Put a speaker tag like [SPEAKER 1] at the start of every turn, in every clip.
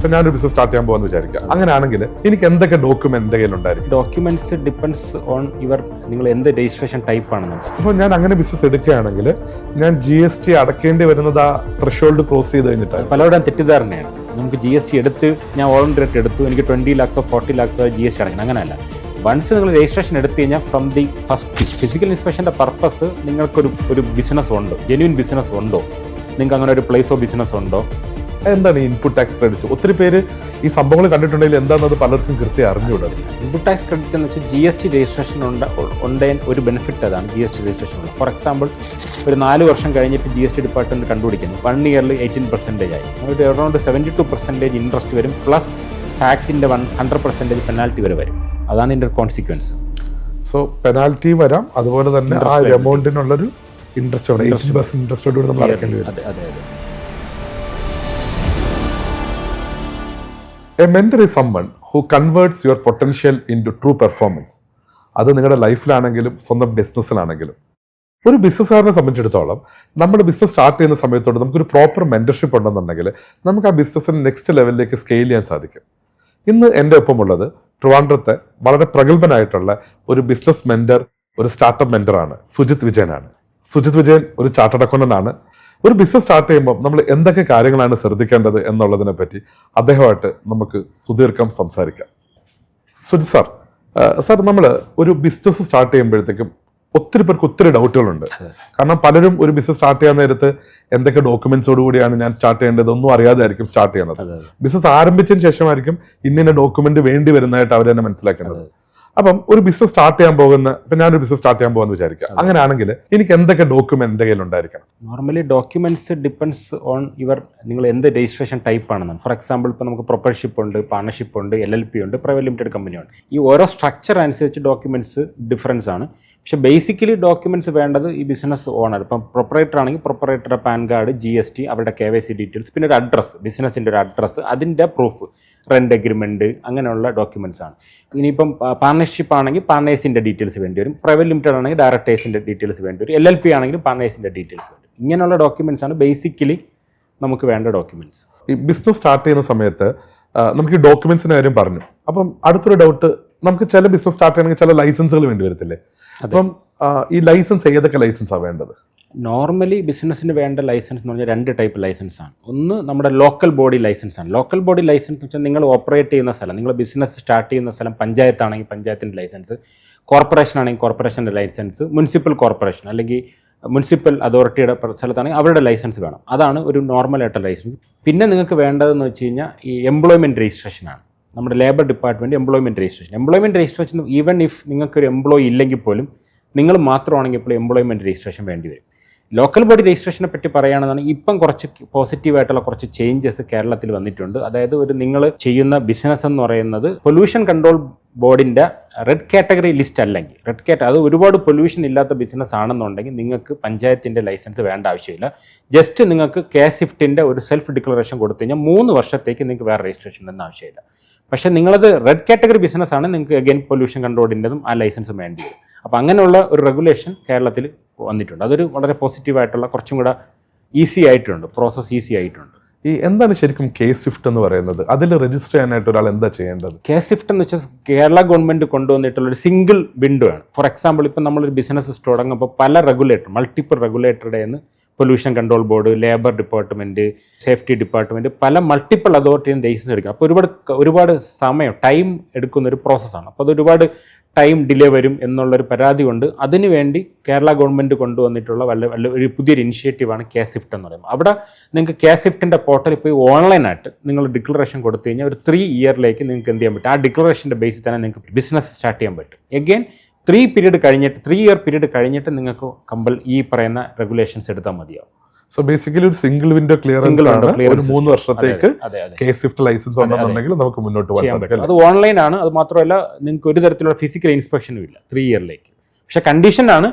[SPEAKER 1] ഇപ്പൊ ഞാനൊരു business start ചെയ്യാൻ പോകാന്ന് വിചാരിക്കുക. അങ്ങനെയാണെങ്കിൽ എനിക്ക് എന്തൊക്കെ ഡോക്യുമെന്റ് എന്റെ കയ്യിലുണ്ടായിരിക്കും?
[SPEAKER 2] ഡോക്യുമെന്റ്സ് ഡിപ്പെൻഡ്സ് ഓൺ നിങ്ങൾ എന്ത് രജിസ്ട്രേഷൻ ടൈപ്പ് ആണെന്ന്.
[SPEAKER 1] അപ്പോൾ ഞാൻ അങ്ങനെ ബിസിനസ് എടുക്കുകയാണെങ്കിൽ ഞാൻ GST അടക്കേണ്ടി വരുന്നത് ആ ത്രെഷോൾഡ് ക്രോസ് ചെയ്ത് കഴിഞ്ഞിട്ടാണ്.
[SPEAKER 2] പലരുടെയും തെറ്റിദ്ധാരണയാണ്. നമുക്ക് GST എടുത്ത് ഞാൻ വോളണ്ടറി ആയിട്ട് എടുത്തു, എനിക്ക് 20 lakhs 40 lakhs GST അടക്കണം. അങ്ങനെയല്ല. വൺസ് നിങ്ങൾ രജിസ്ട്രേഷൻ എടുത്തു കഴിഞ്ഞാൽ ഫ്രം ദി ഫസ്റ്റ് ഫിസിക്കൽ ഇൻസ്പെക്ഷൻ്റെ പർപ്പസ് നിങ്ങൾക്കൊരു ബിസിനസ് ഉണ്ടോ, ജെന്യൂൻ ബിസിനസ് ഉണ്ടോ, നിങ്ങൾക്ക് അങ്ങനെ ഒരു പ്ലേസ് ഓഫ് ബിസിനസ് ഉണ്ടോ.
[SPEAKER 1] എന്താണ് ഈ ഇൻപുട്ട് ടാക്സ് ക്രെഡിറ്റ്? ഒത്തിരി പേര് ഈ സംഭവങ്ങൾ കണ്ടിട്ടുണ്ടെങ്കിൽ എന്താണെന്നത് പലർക്കും കൃത്യം അറിഞ്ഞുകൂടാ.
[SPEAKER 2] ഇൻപുട്ട് ടാക്സ് ക്രെഡിറ്റ് എന്ന് വെച്ചാൽ GST രജിസ്ട്രേഷൻ ഉണ്ടേ ഒരു ബെനിഫിറ്റ് അതാണ് GST രജിസ്ട്രേഷൻ ഉണ്ട്. ഫോർ എക്സാമ്പിൾ ഒരു 4 വർഷം കഴിഞ്ഞിട്ട് GST ഡിപ്പാർട്ട്മെന്റ് കണ്ടുപിടിക്കുന്നു 1 yearൽ 18% ആയി, ഒരു അറൗണ്ട് 72% ഇൻട്രസ്റ്റ് വരും, പ്ലസ് ടാക്സിന്റെ 100% പെനാൽറ്റി വരെ വരും. അതാണ് ഇതിന്റെ കോൺസിക്വൻസ്.
[SPEAKER 1] സോ പെനാൽറ്റി വരാം, അതുപോലെ തന്നെ ആ എമൗണ്ടിനുള്ളൊരു ഇൻട്രസ്റ്റ് 18% ഇൻട്രസ്റ്റോട് നമ്മൾ അടക്കേണ്ടി വരും.
[SPEAKER 2] അതെ അതെ അതെ.
[SPEAKER 1] A mentor is someone who converts your potential into true performance. അത് നിങ്ങളുടെ ലൈഫിലാണെങ്കിലും സ്വന്തം ബിസിനസ്സിലാണെങ്കിലും. ഒരു ബിസിനസ്സുകാരനെ സംബന്ധിച്ചിടത്തോളം നമ്മുടെ ബിസിനസ് സ്റ്റാർട്ട് ചെയ്യുന്ന സമയത്തോട് നമുക്കൊരു പ്രോപ്പർ മെന്റർഷിപ്പ് ഉണ്ടെന്നുണ്ടെങ്കിൽ നമുക്ക് ആ ബിസിനസ്സിന് നെക്സ്റ്റ് ലെവലിലേക്ക് സ്കെയിൽ ചെയ്യാൻ സാധിക്കും. ഇന്ന് എൻ്റെ ഒപ്പമുള്ളത് ട്രിവാൻഡ്രത്തെ വളരെ പ്രഗത്ഭനായിട്ടുള്ള ഒരു ബിസിനസ് മെന്റർ, ഒരു സ്റ്റാർട്ടപ്പ് മെന്ററാണ്, സുജിത് വിജയനാണ്. സുജിത് വിജയൻ ഒരു ചാർട്ടേഡ് അക്കൗണ്ടന്റ് ആണ്. ഒരു ബിസിനസ് സ്റ്റാർട്ട് ചെയ്യുമ്പോൾ നമ്മൾ എന്തൊക്കെ കാര്യങ്ങളാണ് ശ്രദ്ധിക്കേണ്ടത് എന്നുള്ളതിനെ പറ്റി അദ്ദേഹമായിട്ട് നമുക്ക് സുദീർഘം സംസാരിക്കാം. സുജിത് സാർ, നമ്മൾ ഒരു ബിസിനസ് സ്റ്റാർട്ട് ചെയ്യുമ്പോഴത്തേക്കും ഒത്തിരി പേർക്ക് ഒത്തിരി ഡൗട്ടുകളുണ്ട്. കാരണം പലരും ഒരു ബിസിനസ് സ്റ്റാർട്ട് ചെയ്യാൻ നേരത്ത് എന്തൊക്കെ ഡോക്യുമെന്റ്സോട് കൂടിയാണ് ഞാൻ സ്റ്റാർട്ട് ചെയ്യേണ്ടത് ഒന്നും അറിയാതെ ആയിരിക്കും സ്റ്റാർട്ട് ചെയ്യുന്നത്. ബിസിനസ് ആരംഭിച്ചതിന് ശേഷമായിരിക്കും ഇന്ന ഡോക്യുമെന്റ് വേണ്ടി വരുന്നതായിട്ട് അവർ തന്നെ മനസ്സിലാക്കുന്നത്. അപ്പം ഒരു ബിസിനസ് സ്റ്റാർട്ട് ചെയ്യാൻ ഇപ്പൊ ഞാനൊരു ബിസിനസ് സ്റ്റാർട്ട് ചെയ്യാൻ പോകാന്ന് വിചാരിക്കുക. അങ്ങനെയാണെങ്കിൽ എനിക്ക് എന്തൊക്കെ ഡോക്യുമെന്റ് എന്റെ കയ്യിൽ ഉണ്ടായിരിക്കണം?
[SPEAKER 2] നോർമലി ഡോക്യുമെന്റ്സ് ഡിപ്പെൻഡ്സ് ഓൺ നിങ്ങൾ എന്ത് രജിസ്ട്രേഷൻ ടൈപ്പ് ആണെന്നാണ്. ഫോർ എക്സാമ്പിൾ ഇപ്പോൾ നമുക്ക് പ്രൊപ്പർഷിപ്പ് ഉണ്ട്, പാർട്ണർഷിപ്പ് ഉണ്ട്, LLP ഉണ്ട്, പ്രൈവറ്റ് ലിമിറ്റഡ് കമ്പനി ഉണ്ട്. ഈ ഓരോ സ്ട്രക്ചർ അനുസരിച്ച് ഡോക്യുമെന്റ്സ് ഡിഫറൻസ് ആണ്. പക്ഷെ ബേസിക്കലി ഡോക്യുമെന്റ്സ് വേണ്ടത് ഈ ബിസിനസ് ഓണർ, ഇപ്പം പ്രൊപ്പറേറ്റർ ആണെങ്കിൽ പ്രൊപ്പറേറ്ററുടെ പാൻ കാർഡ്, GST, അവരുടെ KYC ഡീറ്റെയിൽസ്, പിന്നെ ഒരു അഡ്രസ്സ്, ബിസിനസിൻ്റെ ഒരു അഡ്രസ്സ്, അതിൻ്റെ പ്രൂഫ്, റെന്റ് അഗ്രിമെന്റ്, അങ്ങനെയുള്ള ഡോക്യുമെന്റ്സ് ആണ്. ഇനിയിപ്പം പാർട്ണർഷിപ്പ് ആണെങ്കിൽ പാർട്ണേഴ്സിൻ്റെ ഡീറ്റെയിൽസ് വേണ്ടി വരും, പ്രൈവറ്റ് ലിമിറ്റഡ് ആണെങ്കിൽ ഡയറക്ടേഴ്സിൻ്റെ ഡീറ്റെയിൽസ് വേണ്ടി വരും, LLP ആണെങ്കിൽ പാർട്ണേഴ്സിൻ്റെ ഡീറ്റെയിൽസ് വേണ്ടി വരും. ഇങ്ങനെയുള്ള ഡോക്യുമെന്റ്സ് ആണ് ബേസിക്കലി നമുക്ക് വേണ്ട ഡോക്യുമെന്റ്സ്.
[SPEAKER 1] ഈ ബിസിനസ് സ്റ്റാർട്ട് ചെയ്യുന്ന സമയത്ത് നമുക്ക് ഈ ഡോക്യുമെന്റ്സിന്റെ കാര്യം പറഞ്ഞു. അപ്പം അടുത്തൊരു ഡൗട്ട്, നമുക്ക് ചില ബിസിനസ് സ്റ്റാർട്ട് ചെയ്യണമെങ്കിൽ ചില ലൈസൻസുകൾ വേണ്ടി വരത്തില്ലേ? അപ്പം ഈ ലൈസൻസ് ഏതൊക്കെ ലൈസൻസാണ് വേണ്ടത്?
[SPEAKER 2] നോർമലി ബിസിനസ്സിന് വേണ്ട ലൈസൻസ് എന്ന് പറഞ്ഞാൽ 2 ടൈപ്പ് ലൈസൻസ് ആണ്. ഒന്ന് നമ്മുടെ ലോക്കൽ ബോഡി ലൈസൻസ് ആണ്. ലോക്കൽ ബോഡി ലൈസൻസ് എന്ന് വെച്ചാൽ നിങ്ങൾ ഓപ്പറേറ്റ് ചെയ്യുന്ന സ്ഥലം, നിങ്ങൾ ബിസിനസ് സ്റ്റാർട്ട് ചെയ്യുന്ന സ്ഥലം പഞ്ചായത്താണെങ്കിൽ പഞ്ചായത്തിൻ്റെ ലൈസൻസ്, കോർപ്പറേഷൻ ആണെങ്കിൽ കോർപ്പറേഷൻ്റെ ലൈസൻസ്, മുനിസിപ്പൽ കോർപ്പറേഷൻ അല്ലെങ്കിൽ മുനിസിപ്പൽ അതോറിറ്റിയുടെ സ്ഥലത്താണെങ്കിൽ അവരുടെ ലൈസൻസ് വേണം. അതാണ് ഒരു നോർമൽ ആയിട്ടുള്ള ലൈസൻസ്. പിന്നെ നിങ്ങൾക്ക് വേണ്ടതെന്ന് വെച്ച് കഴിഞ്ഞാൽ ഈ എംപ്ലോയ്മെൻറ്റ് രജിസ്ട്രേഷനാണ്. നമ്മുടെ labour department employment registration even if നിങ്ങൾക്കൊരു എംപ്ലോയി ഇല്ലെങ്കിൽ പോലും നിങ്ങൾ മാത്രമാണെങ്കിൽ ഇപ്പോൾ എംപ്ലോയ്മെൻറ്റ് രജിസ്ട്രേഷൻ വേണ്ടി വരും. ലോക്കൽ ബോഡി രജിസ്ട്രേഷനെ പറ്റി പറയുകയാണെന്നാണ് ഇപ്പം കുറച്ച് പോസിറ്റീവായിട്ടുള്ള കുറച്ച് ചേഞ്ചസ് കേരളത്തിൽ വന്നിട്ടുണ്ട്. അതായത് നിങ്ങൾ ചെയ്യുന്ന ബിസിനസ് എന്ന് പറയുന്നത് പൊല്യൂഷൻ കൺട്രോൾ ബോർഡിൻ്റെ റെഡ് കാറ്റഗറി ലിസ്റ്റ് അല്ലെങ്കിൽ അത് ഒരുപാട് പൊല്യൂഷൻ ഇല്ലാത്ത ബിസിനസ് ആണെന്നുണ്ടെങ്കിൽ നിങ്ങൾക്ക് പഞ്ചായത്തിൻ്റെ ലൈസൻസ് വേണ്ട ആവശ്യമില്ല. ജസ്റ്റ് നിങ്ങൾക്ക് K-SIFTൻ്റെ ഒരു സെൽഫ് ഡിക്ലറേഷൻ കൊടുത്തു കഴിഞ്ഞാൽ 3 വർഷത്തേക്ക് നിങ്ങൾക്ക് വേറെ രജിസ്ട്രേഷൻ ഒന്നും ആവശ്യമില്ല. പക്ഷേ നിങ്ങളത് റെഡ് കാറ്റഗറി ബിസിനസ് ആണ്, നിങ്ങൾക്ക് അഗൈൻ പൊല്യൂഷൻ കൺട്രോളിൻ്റെതും ആ ലൈസൻസ് വേണ്ടി വരും. അപ്പോൾ അങ്ങനെയുള്ള ഒരു റെഗുലേഷൻ കേരളത്തിൽ വന്നിട്ടുണ്ട്. അതൊരു വളരെ പോസിറ്റീവായിട്ടുള്ള കുറച്ചും കൂടെ ഈസി ആയിട്ടുണ്ട്, പ്രോസസ്സ് ഈസി ആയിട്ടുണ്ട്.
[SPEAKER 1] ഈ എന്താണ് ശരിക്കും K-SWIFT എന്ന് പറയുന്നത്? അതിൽ രജിസ്റ്റർ ചെയ്യാനായിട്ട് ഒരാൾ എന്താ ചെയ്യേണ്ടത്?
[SPEAKER 2] K-SWIFT എന്ന് വെച്ചാൽ കേരള ഗവൺമെന്റ് കൊണ്ടുവന്നിട്ടുള്ള ഒരു സിംഗിൾ വിൻഡോ ആണ്. ഫോർ എക്സാമ്പിൾ ഇപ്പം നമ്മളൊരു ബിസിനസ് തുടങ്ങുമ്പോൾ പല മൾട്ടിപ്പിൾ റെഗുലേറ്ററുടെ pollution control board, labour department, safety department, പല മൾട്ടിപ്പിൾ അതോറിറ്റിയും ലൈസൻസ് എടുക്കും. അപ്പോൾ ഒരുപാട് ടൈം എടുക്കുന്ന ഒരു പ്രോസസ്സാണ്. അപ്പോൾ അത് ഒരുപാട് ടൈം ഡിലേ വരും എന്നുള്ളൊരു പരാതി കൊണ്ട് അതിനുവേണ്ടി കേരള ഗവൺമെൻറ് കൊണ്ടുവന്നിട്ടുള്ള ഒരു പുതിയൊരു ഇനിഷ്യേറ്റീവാണ് K-SWIFT എന്ന് പറയുന്നത്. അവിടെ നിങ്ങൾക്ക് K-SWIFTൻ്റെ പോർട്ടലിൽ പോയി ഓൺലൈനായിട്ട് നിങ്ങൾ ഡിക്ലറേഷൻ കൊടുത്തു കഴിഞ്ഞാൽ ഒരു 3 ഇയറിലേക്ക് നിങ്ങൾക്ക് എന്ത് ചെയ്യാൻ പറ്റും? ആ ഡിക്ലറേഷൻ്റെ ബേസിൽ തന്നെ നിങ്ങൾക്ക് ബിസിനസ് സ്റ്റാർട്ട് ചെയ്യാൻ പറ്റും. എഗെയിൻ 3 ഇയർ പീരീഡ് കഴിഞ്ഞിട്ട് നിങ്ങൾക്ക് ഈ പറയുന്ന റെഗുലേഷൻസ് എടുത്താൽ മതിയാവും.
[SPEAKER 1] സോ ബേസിക്കലി ഒരു സിംഗിൾ വിൻഡോ ക്ലിയറൻസ് ആണ്. ഒരു 3 വർഷത്തേക്ക് K-SWIFT ലൈസൻസ് ഉണ്ടെന്നുണ്ടെങ്കിൽ നമുക്ക് മുന്നോട്ട് പോകാൻ പറ്റും.
[SPEAKER 2] അത് ഓൺലൈൻ ആണ്. അത് മാത്രമല്ല നിങ്ങൾക്ക് ഒരു തരത്തിലുള്ള ഫിസിക്കൽ ഇൻസ്പെക്ഷനും ഇല്ല 3 ഇയറിലേക്ക്. പക്ഷെ കണ്ടീഷനാണ്,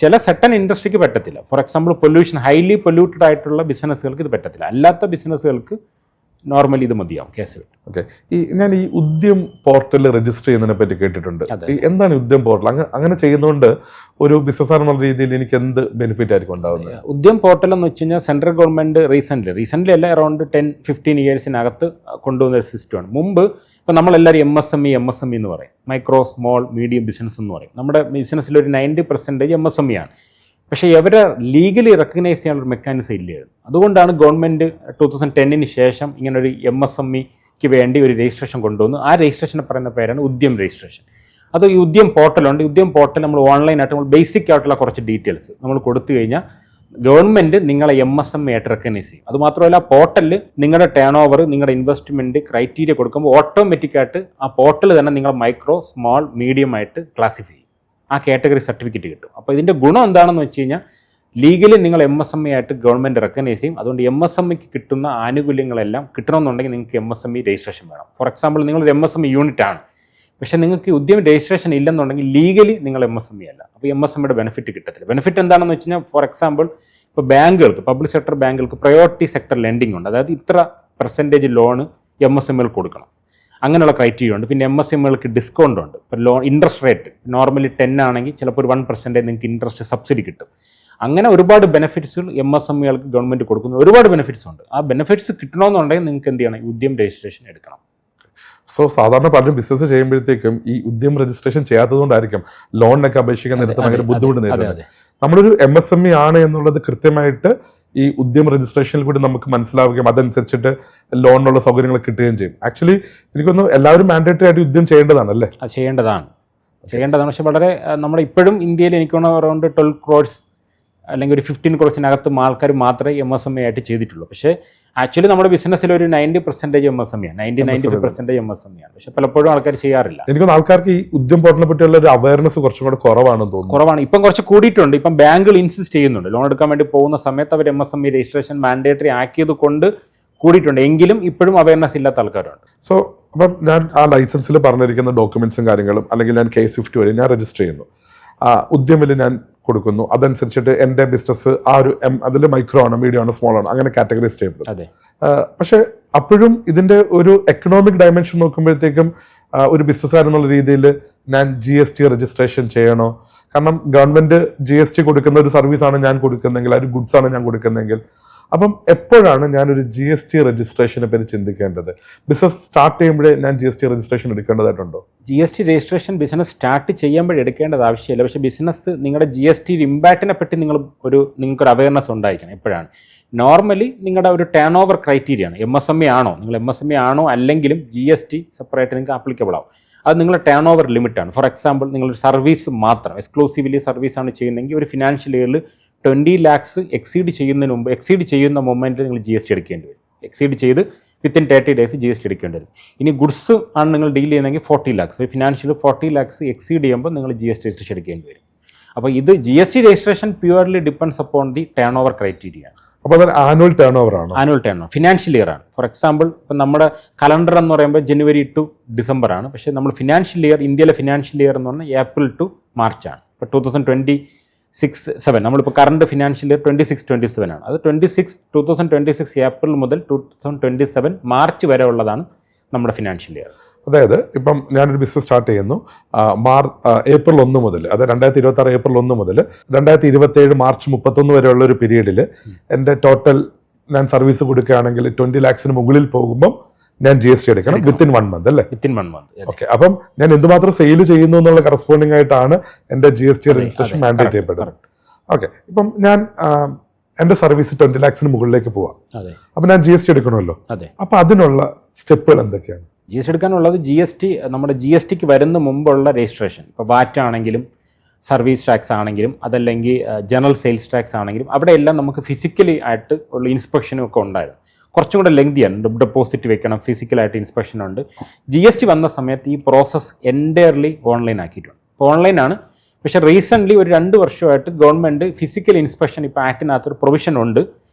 [SPEAKER 2] ചില സെട്ടൻ ഇൻഡസ്ട്രിക്ക് പറ്റത്തില്ല. ഫോർ എക്സാമ്പിൾ ഹൈലി പൊല്യൂട്ടഡ് ആയിട്ടുള്ള ബിസിനസ്സുകൾക്ക് ഇത് പറ്റത്തില്ല. അല്ലാത്ത ബിസിനസ്സുകൾക്ക് നോർമലി ഇത് മതിയാവും കേസ് വിട്ട്.
[SPEAKER 1] ഓക്കെ, ഞാൻ ഈ ഉദ്യം പോർട്ടൽ രജിസ്റ്റർ ചെയ്യുന്നതിനെ പറ്റി കേട്ടിട്ടുണ്ട്. എന്താണ് ഉദ്യം പോർട്ടൽ? അങ്ങനെ ചെയ്യുന്നതുകൊണ്ട് ഒരു ബിസിനസ് എന്നുള്ള രീതിയിൽ എനിക്ക് എന്ത് ബെനിഫിറ്റ് ആയിരിക്കും ഉണ്ടാവുന്നത്?
[SPEAKER 2] ഉദ്യം പോർട്ടൽ എന്ന് വെച്ച് കഴിഞ്ഞാൽ സെൻട്രൽ ഗവൺമെന്റ് റീസെന്റ് അല്ല, അറൌണ്ട് 10-15 ഇയേഴ്സിനകത്ത് കൊണ്ടുവന്ന ഒരു സിസ്റ്റമാണ്. മുമ്പ് ഇപ്പം നമ്മളെല്ലാവരും MSME എന്ന് പറയും, മൈക്രോ സ്മോൾ മീഡിയം ബിസിനസ് എന്ന് പറയും. നമ്മുടെ ബിസിനസ്സിൽ ഒരു 90% MSME ആണ്. പക്ഷേ ഇവരെ ലീഗലി റെക്കഗ്നൈസ് ചെയ്യാനുള്ള ഒരു മെക്കാനിസം ഇല്ലായിരുന്നു. അതുകൊണ്ടാണ് ഗവൺമെൻറ് 2010 ശേഷം ഇങ്ങനൊരു MSMEക്ക് വേണ്ടി ഒരു രജിസ്ട്രേഷൻ കൊണ്ടുവന്നു. ആ രജിസ്ട്രേഷനെ പറയുന്ന പേരാണ് ഉദ്യം രജിസ്ട്രേഷൻ. അത് ഈ ഉദ്യം പോർട്ടലുണ്ട്. ഉദ്യം പോർട്ടൽ നമ്മൾ ഓൺലൈനായിട്ട് നമ്മൾ ബേസിക് ആയിട്ടുള്ള കുറച്ച് ഡീറ്റെയിൽസ് നമ്മൾ കൊടുത്തു കഴിഞ്ഞാൽ ഗവൺമെൻറ് നിങ്ങളെ MSME ആയിട്ട് റെക്കഗ്നൈസ് ചെയ്യും. അതുമാത്രമല്ല പോർട്ടലിൽ നിങ്ങളുടെ ടേൺ ഓവർ, നിങ്ങളുടെ ഇൻവെസ്റ്റ്മെൻറ്റ് ക്രൈറ്റീരിയ കൊടുക്കുമ്പോൾ ഓട്ടോമാറ്റിക്കായിട്ട് ആ പോർട്ടൽ തന്നെ നിങ്ങൾ മൈക്രോ സ്മോൾ മീഡിയം ആയിട്ട് ക്ലാസിഫൈ ചെയ്യും. ആ കാറ്റഗറി സർട്ടിഫിക്കറ്റ് കിട്ടും. അപ്പോൾ ഇതിൻ്റെ ഗുണം എന്താണെന്ന് വെച്ച് കഴിഞ്ഞാൽ ലീഗലി നിങ്ങൾ MSME ആയിട്ട് ഗവൺമെൻറ് റെക്കഗ്നൈസ് ചെയ്യും. അതുകൊണ്ട് MSMEക്ക് കിട്ടുന്ന ആനുകൂല്യങ്ങളെല്ലാം കിട്ടണമെന്നുണ്ടെങ്കിൽ നിങ്ങൾക്ക് MSME രജിസ്ട്രേഷൻ വേണം. ഫോർ എക്സാമ്പിൾ നിങ്ങളൊരു MSME യൂണിറ്റ് ആണ്, പക്ഷേ നിങ്ങൾക്ക് ഉദ്യമ രജിസ്ട്രേഷൻ ഇല്ലെന്നുണ്ടെങ്കിൽ ലീഗലി നിങ്ങൾ MSME അല്ല. അപ്പോൾ MSMEയുടെ ബെനിഫിറ്റ് കിട്ടത്തില്ല. ബെനിഫിറ്റ് എന്താണെന്ന് വെച്ച് കഴിഞ്ഞാൽ ഫോർ എക്സാമ്പിൾ ഇപ്പോൾ ബാങ്കുകൾക്ക്, പബ്ലിക് സെക്ടർ ബാങ്കുകൾക്ക് പ്രയോറിറ്റി സെക്ടർ ലെൻഡിങ് ഉണ്ട്. അതായത് ഇത്ര % ലോണ് MSMEകൾക്ക് കൊടുക്കണം, അങ്ങനെയുള്ള ക്രൈറ്റീരിയ ഉണ്ട്. പിന്നെ MSMEകൾക്ക് ഡിസ്കൗണ്ട് ഉണ്ട്. ഇപ്പോൾ ലോൺ ഇൻട്രസ്റ്റ് റേറ്റ് നോർമലി 10 ആണെങ്കിൽ ചിലപ്പോൾ ഒരു 1% നിങ്ങൾക്ക് ഇൻട്രസ്റ്റ് സബ്സിഡി കിട്ടും. അങ്ങനെ ഒരുപാട് ബെനിഫിറ്റ്സുകൾ MSMEകൾക്ക് ഗവൺമെൻറ് കൊടുക്കുന്ന ഒരുപാട് ബെനിഫിറ്റ്സ് ഉണ്ട്. ആ ബെനിഫിറ്റ്സ് കിട്ടണമെന്നുണ്ടെങ്കിൽ നിങ്ങൾക്ക് എന്ത് ചെയ്യണം? ഉദ്യം രജിസ്ട്രേഷൻ എടുക്കണം.
[SPEAKER 1] സോ സാധാരണ പലരും ബിസിനസ് ചെയ്യുമ്പോഴത്തേക്കും ഈ ഉദ്യം രജിസ്ട്രേഷൻ ചെയ്യാത്തതുകൊണ്ടായിരിക്കും ലോണിനൊക്കെ അപേക്ഷിക്കാൻ നേരത്തെ ഭയങ്കര ബുദ്ധിമുട്ട് നേരിടുന്നത്. നമ്മളൊരു MSME ആണ് എന്നുള്ളത് കൃത്യമായിട്ട് ഈ ഉദ്യം രജിസ്ട്രേഷനിൽ കൂടി നമുക്ക് മനസ്സിലാവുകയും അതനുസരിച്ചിട്ട് ലോണിനുള്ള സൗകര്യങ്ങൾ കിട്ടുകയും ചെയ്യും. ആക്ച്വലി എനിക്കൊന്ന് എല്ലാവരും മാൻഡേറ്ററി ആയിട്ട് ഉദ്യം ചെയ്യേണ്ടതാണ് അല്ലേ?
[SPEAKER 2] ചെയ്യേണ്ടതാണ്. പക്ഷെ വളരെ നമ്മുടെ ഇപ്പോഴും ഇന്ത്യയിൽ എനിക്ക് തോന്നുന്നു അറൗണ്ട് 12 crores അല്ലെങ്കിൽ ഒരു 15 crores ആൾക്കാർ മാത്രമേ MSME ആയിട്ട് ചെയ്തിട്ടുള്ളൂ. പക്ഷേ ആക്ച്വലി നമ്മുടെ ബിസിനസ്സിൽ ഒരു 90% MSME ആണ്, 95% MSME ആണ്. പക്ഷെ പലപ്പോഴും ആൾക്കാർ ചെയ്യാറില്ല.
[SPEAKER 1] എനിക്ക് ആൾക്കാർക്ക് ഈ ഉദ്യം പോർട്ടലിനെ പറ്റിയുള്ള ഒരു അവയർനെസ് കുറച്ചും കൂടെ കുറവാണെന്ന് തോന്നുന്നു.
[SPEAKER 2] കുറവാണ്. ഇപ്പം കുറച്ച് കൂടിയിട്ടുണ്ട്. ഇപ്പം ബാങ്കുകൾ ഇൻസിസ്റ്റ് ചെയ്യുന്നുണ്ട്. ലോൺ എടുക്കാൻ വേണ്ടി പോകുന്ന സമയത്ത് അവർ MSME രജിസ്ട്രേഷൻ മാൻഡേറ്ററി ആക്കിയത് കൊണ്ട് കൂടിയിട്ടുണ്ട്. എങ്കിലും ഇപ്പോഴും അവയർനെസ് ഇല്ലാത്ത ആൾക്കാരുണ്ട്.
[SPEAKER 1] സോ അപ്പം ഞാൻ ആ ലൈസൻസിൽ പറഞ്ഞിരിക്കുന്ന ഡോക്യുമെന്റ്സും കാര്യങ്ങളും അല്ലെങ്കിൽ ഞാൻ K-Swift വഴി ഞാൻ രജിസ്റ്റർ ചെയ്യുന്നു, ഉദ്യമിൽ ഞാൻ കൊടുക്കുന്നു. അതനുസരിച്ചിട്ട് എൻ്റെ ബിസിനസ് ആ ഒരു അതിൽ മൈക്രോ ആണ്, മീഡിയം ആണ്, സ്മോൾ ആണ്, അങ്ങനെ കാറ്റഗറൈസ് ചെയ്യപ്പെടും. പക്ഷെ അപ്പോഴും ഇതിന്റെ ഒരു എക്കണോമിക് ഡയമെൻഷൻ നോക്കുമ്പോഴത്തേക്കും ഒരു ബിസിനസ്സുകാരൻ എന്നുള്ള രീതിയിൽ ഞാൻ GST രജിസ്ട്രേഷൻ ചെയ്യണോ? കാരണം ഗവൺമെന്റ് GST കൊടുക്കുന്ന ഒരു സർവീസാണ് ഞാൻ കൊടുക്കുന്നതെങ്കിൽ, ഒരു ഗുഡ്സ് ആണ് ഞാൻ കൊടുക്കുന്നതെങ്കിൽ, അപ്പം എപ്പോഴാണ് ഞാനൊരു GST രജിസ്ട്രേഷനെ പറ്റി ചിന്തിക്കേണ്ടത്? ബിസിനസ് സ്റ്റാർട്ട് ചെയ്യുമ്പോഴേ ഞാൻ GST രജിസ്ട്രേഷൻ എടുക്കേണ്ടതായിട്ടുണ്ടോ?
[SPEAKER 2] GST രജിസ്ട്രേഷൻ ബിസിനസ് സ്റ്റാർട്ട് ചെയ്യുമ്പോൾ എടുക്കേണ്ടത് ആവശ്യമില്ല. പക്ഷേ ബിസിനസ് നിങ്ങളുടെ GST ഇമ്പാക്റ്റിനെ പറ്റി നിങ്ങൾക്കൊരു അവയർനെസ് ഉണ്ടായിരിക്കണം. എപ്പോഴാണ് നോർമലി നിങ്ങളുടെ ഒരു ടേൺ ഓവർ ക്രൈറ്റീരിയ ആണ്. MSME ആണോ, നിങ്ങൾ MSME ആണോ അല്ലെങ്കിലും GST സെപ്പറേറ്റ് നിങ്ങൾക്ക് ആപ്ലിക്കബിൾ ആവും. അത് നിങ്ങളുടെ ടേൺ ഓവർ ലിമിറ്റാണ്. ഫോർ എക്സാമ്പിൾ നിങ്ങളൊരു സർവീസ് മാത്രം എക്സ്ക്ലൂസീവ്ലി സർവീസാണ് ചെയ്യുന്നതെങ്കിൽ ഒരു ഫിനാൻഷ്യൽ ഇയറിൽ 20 lakhs എക്സീഡ് ചെയ്യുന്ന മൊമെൻറ്റിൽ നിങ്ങൾ GST എടുക്കേണ്ടി വരും. എക്സീഡ് ചെയ്ത് വിത്തിൻ 30 days GST എടുക്കേണ്ടി വരും. ഇനി ഗുഡ്സ് ആണ് നിങ്ങൾ ഡീൽ ചെയ്യുന്നതെങ്കിൽ 40 lakhs, ഒരു ഫിനാൻഷ്യൽ 40 lakhs എക്സീഡ് ചെയ്യുമ്പോൾ നിങ്ങൾ GST രജിസ്ട്രേഷൻ എടുക്കേണ്ടി വരും. അപ്പോൾ ഇത് GST registration purely depends upon the turn over criteria.
[SPEAKER 1] അപ്പോൾ അത് ആനുവൽ ടേൺ ഓവർ ആണ്.
[SPEAKER 2] Annual turn over financial year ആണ്. ഫോർ എക്സാമ്പിൾ ഇപ്പം നമ്മുടെ കലണ്ടർ എന്ന് പറയുമ്പോൾ January to December ആണ്. പക്ഷേ നമ്മൾ ഫിനാൻഷ്യൽ ഇയർ, ഇന്ത്യയിലെ ഫിനാൻഷ്യൽ ഇയർ എന്ന് പറഞ്ഞാൽ April to March ആണ്. ഇപ്പോൾ 2026-27 നമ്മളിപ്പോൾ കറണ്ട് ഫിനാൻഷ്യൽ ഇയർ 26-27 ആണ്. അത് 2026 ഏപ്രിൽ മുതൽ 2027 മാർച്ച് വരെ ഉള്ളതാണ് നമ്മുടെ ഫിനാൻഷ്യൽ ഇയർ.
[SPEAKER 1] അതായത് ഇപ്പം ഞാനൊരു ബിസിനസ് സ്റ്റാർട്ട് ചെയ്യുന്നു April 1 മുതൽ, അതായത് 2026 April 1 മുതൽ 2027 March 31 വരെയുള്ള ഒരു പീരീഡിൽ എൻ്റെ ടോട്ടൽ ഞാൻ സർവീസ് കൊടുക്കുകയാണെങ്കിൽ 20 lakhs മുകളിൽ പോകുമ്പോൾ ഞാൻ GST എടുക്കണം വിത്തിൻ 1 month അല്ലേ?
[SPEAKER 2] Within 1 month.
[SPEAKER 1] ഓക്കെ, അപ്പം ഞാൻ എന്തുമാത്രം സെയിൽ ചെയ്യുന്നു എന്നുള്ള കറസ്പോണ്ടിങ് ആയിട്ടാണ് എൻ്റെ GST രജിസ്ട്രേഷൻ മാൻഡേറ്റ് ചെയ്യപ്പെടുന്നത്. ഓക്കെ, ഇപ്പം ഞാൻ എൻ്റെ സർവീസ് 20 lakhs മുകളിലേക്ക് പോവാം. അപ്പം ഞാൻ GST എടുക്കണമല്ലോ. അപ്പം അതിനുള്ള സ്റ്റെപ്പുകൾ എന്തൊക്കെയാണ്?
[SPEAKER 2] GST എടുക്കാനുള്ളത് നമ്മുടെ GSTക്ക് വരുന്ന മുമ്പുള്ള രജിസ്ട്രേഷൻ, ഇപ്പോൾ VAT ആണെങ്കിലും സർവീസ് ടാക്സ് ആണെങ്കിലും അതല്ലെങ്കിൽ ജനറൽ സെയിൽസ് ടാക്സ് ആണെങ്കിലും അവിടെയെല്ലാം നമുക്ക് ഫിസിക്കലി ആയിട്ട് ഉള്ള ഇൻസ്പെക്ഷനും ഒക്കെ ഉണ്ടായിരുന്നു. കുറച്ചും കൂടെ ലെങ്തിയാണ്. ഡെപ്പോസിറ്റ് വെക്കണം, ഫിസിക്കലായിട്ട് ഇൻസ്പെക്ഷൻ ഉണ്ട്. GST വന്ന സമയത്ത് ഈ പ്രോസസ്സ് എൻറ്റയർലി ഓൺലൈൻ ആക്കിയിട്ടുണ്ട്. ഇപ്പോൾ ഓൺലൈനാണ്. പക്ഷേ റീസെൻ്റ്ലി ഒരു 2 വർഷമായിട്ട് ഗവൺമെൻറ് ഫിസിക്കൽ ഇൻസ്പെക്ഷൻ ഇപ്പോൾ ആക്ടിനകത്തൊരു പ്രൊവിഷൻ ഉണ്ട്.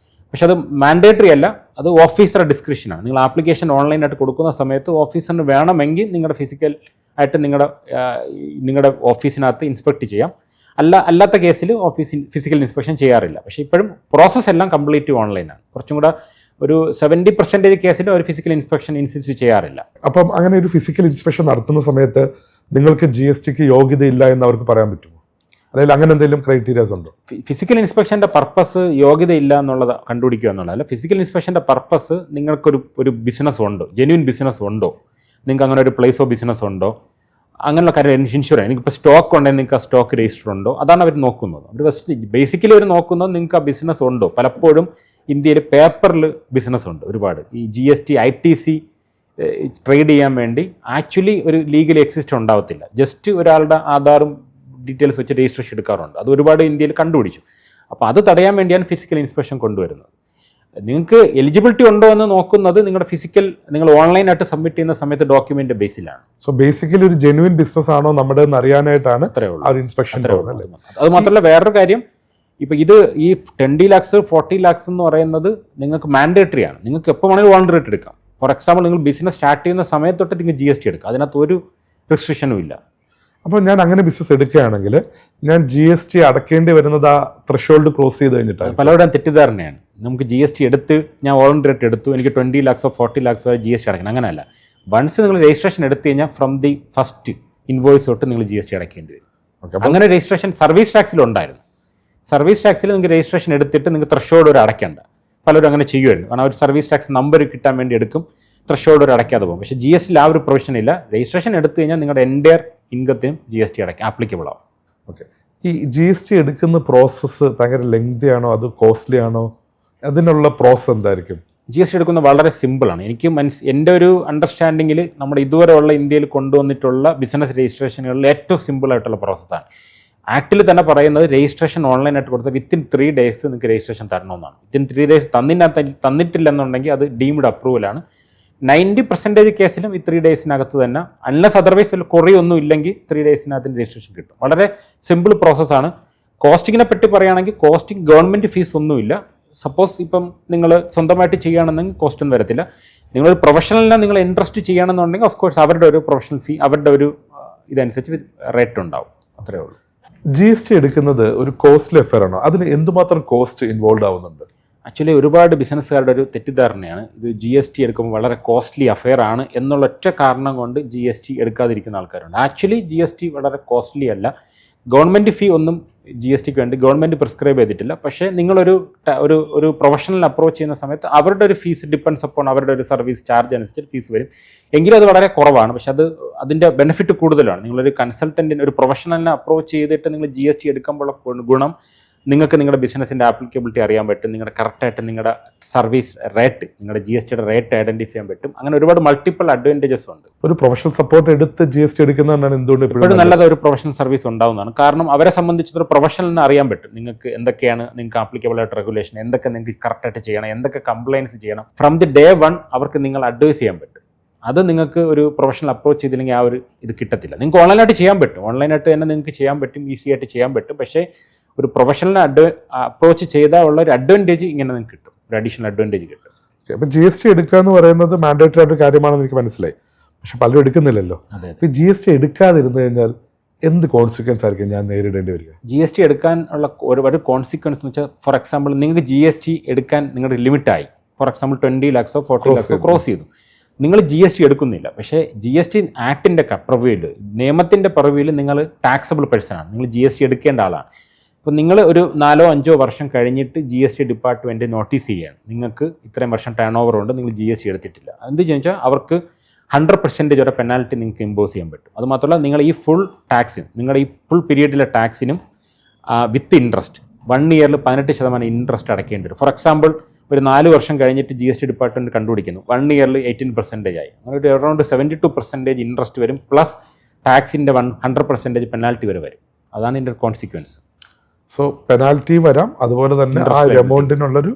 [SPEAKER 2] പക്ഷെ അത് മാൻഡേറ്ററി അല്ല, അത് ഓഫീസറുടെ ഡിസ്ക്രിപ്ഷനാണ്. നിങ്ങൾ ആപ്ലിക്കേഷൻ ഓൺലൈനായിട്ട് കൊടുക്കുന്ന സമയത്ത് ഓഫീസറിന് വേണമെങ്കിൽ നിങ്ങളുടെ ഫിസിക്കൽ ആയിട്ട് നിങ്ങളുടെ ഓഫീസിനകത്ത് ഇൻസ്പെക്ട് ചെയ്യാം. അല്ലാത്ത കേസിൽ ഫിസിക്കൽ ഇൻസ്പെക്ഷൻ ചെയ്യാറില്ല. പക്ഷേ ഇപ്പോഴും പ്രോസസ്സ് എല്ലാം കംപ്ലീറ്റ് ഓൺലൈനാണ്. കുറച്ചും കൂടെ ഒരു 70% കേസിലും ഒരു ഫിസിക്കൽ ഇൻസ്പെക്ഷൻ ഇൻസിസ്റ്റ് ചെയ്യാറില്ല.
[SPEAKER 1] അപ്പം അങ്ങനെ ഒരു ഫിസിക്കൽ ഇൻസ്പെക്ഷൻ നടത്തുന്ന സമയത്ത് നിങ്ങൾക്ക് GSTക്ക് യോഗ്യതയില്ല എന്ന് അവർക്ക് പറയാൻ പറ്റുമോ? അല്ലെങ്കിൽ അങ്ങനെ എന്തെങ്കിലും ക്രൈറ്റീരിയാസ് ഉണ്ടോ?
[SPEAKER 2] ഫിസിക്കൽ ഇൻസ്പെക്ഷൻ്റെ പർപ്പസ് യോഗ്യതയില്ല എന്നുള്ളത് കണ്ടുപിടിക്കുക എന്നുള്ളതല്ല. ഫിസിക്കൽ ഇൻസ്പെക്ഷൻ്റെ പർപ്പസ് നിങ്ങൾക്കൊരു ബിസിനസ് ഉണ്ടോ, ജെന്യൂൻ ബിസിനസ് ഉണ്ടോ, നിങ്ങൾക്ക് അങ്ങനെ ഒരു പ്ലേസ് ഓഫ് ബിസിനസ് ഉണ്ടോ, അങ്ങനെയുള്ള കാര്യം ഇൻഷുറൻസ്. നിങ്ങൾക്ക് സ്റ്റോക്ക് ഉണ്ടെങ്കിൽ നിങ്ങൾക്ക് ആ സ്റ്റോക്ക് രജിസ്റ്റർ ഉണ്ടോ, അതാണ് അവർ നോക്കുന്നത്. അവർ ബേസിക്കലി അവർ നോക്കുന്നത് നിങ്ങൾക്ക് ആ ബിസിനസ് ഉണ്ടോ. പലപ്പോഴും ഇന്ത്യയിൽ പേപ്പറിൽ ബിസിനസ് ഉണ്ട് ഒരുപാട്. ഈ GST ITC ട്രേഡ് ചെയ്യാൻ വേണ്ടി ആക്ച്വലി ഒരു ലീഗലി എക്സിസ്റ്റ് ഉണ്ടാവത്തില്ല. ജസ്റ്റ് ഒരാളുടെ ആധാറും ഡീറ്റെയിൽസ് വെച്ച് രജിസ്ട്രേഷൻ എടുക്കാറുണ്ട്. അത് ഒരുപാട് ഇന്ത്യയിൽ കണ്ടുപിടിച്ചു. അപ്പോൾ അത് തടയാൻ വേണ്ടിയാണ് ഫിസിക്കൽ ഇൻസ്പെക്ഷൻ കൊണ്ടുവരുന്നത്. നിങ്ങൾക്ക് എലിജിബിലിറ്റി ഉണ്ടോ എന്ന് നോക്കുന്നത് നിങ്ങളുടെ ഫിസിക്കൽ, നിങ്ങൾ ഓൺലൈനായിട്ട് സബ്മിറ്റ് ചെയ്യുന്ന സമയത്ത് ഡോക്യുമെന്റ് ബേസിലാണ്.
[SPEAKER 1] സോ ബേസിക്കലി ഒരു ജെന്യൂൻ ബിസിനസ് ആണോ നമ്മുടെ അറിയാനായിട്ടാണ് ആ ഇൻസ്പെക്ഷൻ.
[SPEAKER 2] അത് മാത്രമല്ല വേറൊരു കാര്യം, ഇപ്പൊ ഇത് ഈ 20 lakhs 40 lakhs എന്ന് പറയുന്നത് നിങ്ങൾക്ക് മാൻഡേറ്ററി ആണ്. നിങ്ങൾക്ക് എപ്പോൾ വേണമെങ്കിലും വോളണ്ടറി ആയിട്ട് എടുക്കാം. ഫോർ എക്സാമ്പിൾ നിങ്ങൾ ബിസിനസ് സ്റ്റാർട്ട് ചെയ്യുന്ന സമയത്തൊട്ട് നിങ്ങൾക്ക് GST എടുക്കാം. അതിനകത്ത് ഒരു റെസ്ട്രിക്ഷനും ഇല്ല.
[SPEAKER 1] അപ്പോൾ ഞാൻ അങ്ങനെ ബിസിനസ് എടുക്കുകയാണെങ്കിൽ ഞാൻ GST അടക്കേണ്ടി വരുന്നത് ആ ത്രഷോൾഡ് ക്രോസ് ചെയ്ത് കഴിഞ്ഞിട്ടാണ്.
[SPEAKER 2] പലരുടെയും തെറ്റിദ്ധാരണയാണ്, നമുക്ക് GST എടുത്ത് ഞാൻ വോളണ്ടറി ആയിട്ട് എടുത്തു, എനിക്ക് 20 lakhs 40 lakhs വരെ GST അടയ്ക്കണം. അങ്ങനെയല്ല. വൺസ് നിങ്ങൾ രജിസ്ട്രേഷൻ എടുത്തു കഴിഞ്ഞാൽ ഫ്രം ദി ഫസ്റ്റ് ഇൻവോയ്സ് തൊട്ട് നിങ്ങൾ GST അടയ്ക്കേണ്ടി വരും. അങ്ങനെ രജിസ്ട്രേഷൻ സർവീസ് ടാക്സിലുണ്ടായിരുന്നു. സർവീസ് ടാക്സിൽ നിങ്ങൾക്ക് രജിസ്ട്രേഷൻ എടുത്തിട്ട് നിങ്ങൾക്ക് ത്രഷോൾഡ് ഒരു അടയ്ക്കേണ്ട. പലരും അങ്ങനെ ചെയ്യുമായിരുന്നു. കാരണം ഒരു സർവീസ് ടാക്സ് നമ്പർ കിട്ടാൻ വേണ്ടി എടുക്കും, ത്രഷോൾഡ് ഒരു അടയ്ക്കാതെ പോകും. പക്ഷേ GSTയിൽ ആ ഒരു പ്രൊവിഷൻ ഇല്ല. രജിസ്ട്രേഷൻ എടുത്തു കഴിഞ്ഞാൽ നിങ്ങളുടെ എൻ്റയർ ഇൻകത്തിനും GST അടയ്ക്കാം, ആപ്ലിക്കബിൾ ആവും.
[SPEAKER 1] ഓക്കെ. ഈ GST എടുക്കുന്ന പ്രോസസ്സ് ഭയങ്കര ലെങ്തി ആണോ അത് കോസ്റ്റ്ലി ആണോ? അതിനുള്ള പ്രോസസ് എന്തായിരിക്കും?
[SPEAKER 2] GST എടുക്കുന്നത് വളരെ സിമ്പിളാണ്. എനിക്ക് എൻ്റെ ഒരു അണ്ടർസ്റ്റാൻഡിങ്ങിൽ നമ്മുടെ ഇതുവരെ ഉള്ള ഇന്ത്യയിൽ കൊണ്ടുവന്നിട്ടുള്ള ബിസിനസ് രജിസ്ട്രേഷനുകളിൽ ഏറ്റവും സിമ്പിളായിട്ടുള്ള പ്രോസസ്സാണ്. ആക്ടിൽ തന്നെ പറയുന്നത് രജിസ്ട്രേഷൻ ഓൺലൈനായിട്ട് കൊടുത്താൽ വിത്തിൻ 3 days നിങ്ങൾക്ക് രജിസ്ട്രേഷൻ തരണമെന്നാണ്. വിത്തിൻ 3 days തന്നിട്ടില്ലെന്നുണ്ടെങ്കിൽ അത് ഡീംഡ് അപ്രൂവലാണ്. 90% കേസിലും ഈ 3 daysനകത്ത് തന്നെ, അൺലെസ് അതർവൈസ് കുറയൊന്നും ഇല്ലെങ്കിൽ 3 daysനകത്ത് രജിസ്ട്രേഷൻ കിട്ടും. വളരെ സിമ്പിൾ പ്രോസസ്സാണ്. കോസ്റ്റിങ്ങിനെ പറ്റി പറയുകയാണെങ്കിൽ കോസ്റ്റിംഗ് ഗവൺമെൻറ് ഫീസ് ഒന്നുമില്ല. സപ്പോസ് ഇപ്പം നിങ്ങൾ സ്വന്തമായിട്ട് ചെയ്യുകയാണെന്നെങ്കിൽ കോസ്റ്റ് ഒന്നും വരത്തില്ല. നിങ്ങളൊരു പ്രൊഫഷണലിനെ നിങ്ങൾ ഇൻട്രസ്റ്റ് ചെയ്യുകയാണെന്നുണ്ടെങ്കിൽ ഓഫ് കോഴ്സ് അവരുടെ ഒരു പ്രൊഫഷണൽ ഫീ, അവരുടെ ഒരു ഇതനുസരിച്ച് റേറ്റ് ഉണ്ടാവും. അത്രയേ ഉള്ളൂ.
[SPEAKER 1] GST എടുക്കുന്നത് ഒരു കോസ്റ്റ്ലി അഫെയർ ആണോ? അതിന് എന്തുമാത്രം കോസ്റ്റ് ഇൻവോൾവ് ആവുന്നുണ്ട്?
[SPEAKER 2] ആക്ച്വലി ഒരുപാട് ബിസിനസ്സുകാരുടെ ഒരു തെറ്റിദ്ധാരണയാണ് ഇത് GST എടുക്കുമ്പോൾ വളരെ കോസ്റ്റ്ലി അഫെയർ ആണ് എന്നുള്ള ഒറ്റ കാരണം കൊണ്ട് GST എടുക്കാതിരിക്കുന്ന ആൾക്കാരുണ്ട്. ആക്ച്വലി GST വളരെ കോസ്റ്റ്ലി അല്ല. ഗവൺമെൻറ് ഫീ ഒന്നും GSTക്ക് വേണ്ടി ഗവൺമെൻറ് പ്രിസ്ക്രൈബ് ചെയ്തിട്ടില്ല. പക്ഷേ നിങ്ങളൊരു ഒരു പ്രൊഫഷണൽ അപ്രോച്ച് ചെയ്യുന്ന സമയത്ത് അവരുടെ ഒരു ഫീസ് ഡിപ്പെൻഡ്സ് അപ്പോൺ അവരുടെ ഒരു സർവീസ് ചാർജ് അനുസരിച്ച് ഫീസ് വരും. എങ്കിലും അത് വളരെ കുറവാണ്. പക്ഷെ അതിൻ്റെ ബെനിഫിറ്റ് കൂടുതലാണ്. നിങ്ങളൊരു കൺസൾട്ടൻറ്റിന്, ഒരു പ്രൊഫഷണലിനെ അപ്രോച്ച് ചെയ്തിട്ട് നിങ്ങൾ GST എടുക്കുമ്പോഴുള്ള ഗുണം, നിങ്ങൾക്ക് നിങ്ങളുടെ ബിസിനസ്സിൻ്റെ ആപ്ലിക്കബിലിറ്റി അറിയാൻ പറ്റും. നിങ്ങളുടെ കറക്റ്റായിട്ട് നിങ്ങളുടെ സർവീസ് റേറ്റ്, നിങ്ങളുടെ GSTയുടെ റേറ്റ് ഐഡൻറ്റിഫൈ ചെയ്യാൻ പറ്റും. അങ്ങനെ ഒരുപാട് മൾട്ടിപ്പിൾ അഡ്വാൻറ്റേജസ് ഉണ്ട്.
[SPEAKER 1] ഒരു പ്രൊഫഷണൽ സപ്പോർട്ട് എടുത്ത് GST എടുക്കുന്നതാണ് എന്തുകൊണ്ട്
[SPEAKER 2] എപ്പോഴും നല്ലത് ഒരു പ്രൊഫഷണൽ സർവീസ് ഉണ്ടാവുന്നതാണ്. കാരണം അവരെ സംബന്ധിച്ചൊരു പ്രൊഫഷണലിന് അറിയാൻ പറ്റും നിങ്ങൾക്ക് എന്തൊക്കെയാണ് നിങ്ങൾക്ക് ആപ്ലിക്കബിൾ ആയിട്ട് റെഗുലേഷൻ, എന്തൊക്കെ നിങ്ങൾക്ക് കറക്റ്റായിട്ട് ചെയ്യണം, എന്തൊക്കെ കംപ്ലൈൻസ് ചെയ്യണം. ഫ്രം ദി day 1 അവർക്ക് നിങ്ങൾ അഡ്വൈസ് ചെയ്യാൻ പറ്റും. അത് നിങ്ങൾക്ക് ഒരു പ്രൊഫഷണൽ അപ്രോച്ച് ചെയ്തില്ലെങ്കിൽ ആ ഒരു ഇത് കിട്ടത്തില്ല. നിങ്ങൾക്ക് ഓൺലൈനായിട്ട് ചെയ്യാൻ പറ്റും, ഓൺലൈനായിട്ട് തന്നെ നിങ്ങൾക്ക് ചെയ്യാൻ പറ്റും, ഈസി ആയിട്ട് ചെയ്യാൻ പറ്റും. പക്ഷേ ഒരു പ്രൊഫഷണലിനെ അപ്രോച്ച് ചെയ്താൽ ഉള്ള ഒരു അഡ്വാൻറ്റേജ് ഇങ്ങനെ നിങ്ങൾക്ക് കിട്ടും, ഒരു അഡീഷണൽ അഡ്വാൻറ്റേജ് കിട്ടും.
[SPEAKER 1] അപ്പം GST എടുക്കുക എന്ന് പറയുന്നത് മാൻഡേറ്ററി ആയിട്ട് കാര്യമാണെന്ന് എനിക്ക് മനസ്സിലായി. പക്ഷെ പലരും എടുക്കുന്നില്ലല്ലോ. ഇപ്പം GST എടുക്കാതിരുന്നു കഴിഞ്ഞാൽ എന്ത് കോൺസിക്വൻസ് ആയിരിക്കും ഞാൻ നേരിടേണ്ടി വരിക?
[SPEAKER 2] GST എടുക്കാൻ ഉള്ള ഒരുപാട് കോൺസിക്വൻസ് എന്ന് വെച്ചാൽ, ഫോർ എക്സാമ്പിൾ നിങ്ങൾക്ക് GST എടുക്കാൻ നിങ്ങളുടെ ലിമിറ്റായി. For example 20 lakhs 40 lakhs cross ചെയ്തു, നിങ്ങൾ GST എടുക്കുന്നില്ല. പക്ഷേ GST ആക്ടിൻ്റെ പ്രൊവൈഡ്, നിയമത്തിൻ്റെ പ്രൊവൈഡിൽ നിങ്ങൾ ടാക്സബിൾ പേഴ്സണാണ്, നിങ്ങൾ GST എടുക്കേണ്ട ആളാണ്. അപ്പോൾ നിങ്ങൾ ഒരു 4-5 വർഷം കഴിഞ്ഞിട്ട് GST ഡിപ്പാർട്ട്മെൻറ്റ് നോട്ടീസ് ചെയ്യുകയാണ്, നിങ്ങൾക്ക് ഇത്രയും വർഷം ടേൺ ഓവർ ഉണ്ട്, നിങ്ങൾ GST എടുത്തിട്ടില്ല. എന്ത് ചോദിച്ചാൽ അവർക്ക് 100% ഒരു പെനാൽറ്റി നിങ്ങൾക്ക് ഇമ്പോസ് ചെയ്യാൻ പറ്റും. അതുമാത്രമല്ല നിങ്ങൾ ഈ ഫുൾ ടാക്സിനും, നിങ്ങളുടെ ഈ ഫുൾ പീരീഡിലെ ടാക്സിനും വിത്ത് ഇൻട്രസ്റ്റ് 1 year 18% ഇൻട്രസ്റ്റ് അടയ്ക്കേണ്ടി വരും. ഫോർ എക്സാമ്പിൾ ഒരു 4 വർഷം കഴിഞ്ഞിട്ട് GST ഡിപ്പാർട്ട്മെൻറ്റ് കണ്ടുപിടിക്കുന്നു 1 year 18% ആയി, അങ്ങനെ ഒരു അറൗണ്ട് 72% ഇൻട്രസ്റ്റ് വരും, പ്ലസ് ടാക്സിൻ്റെ 100% പെനാൽറ്റി വരെ വരും. അതാണ് ഇതിൻ്റെ കോൺസിക്വൻസ്.
[SPEAKER 1] സോ പെനാൽറ്റി വരാം, അതുപോലെ തന്നെ ആ എമൗണ്ടിനുള്ളൊരു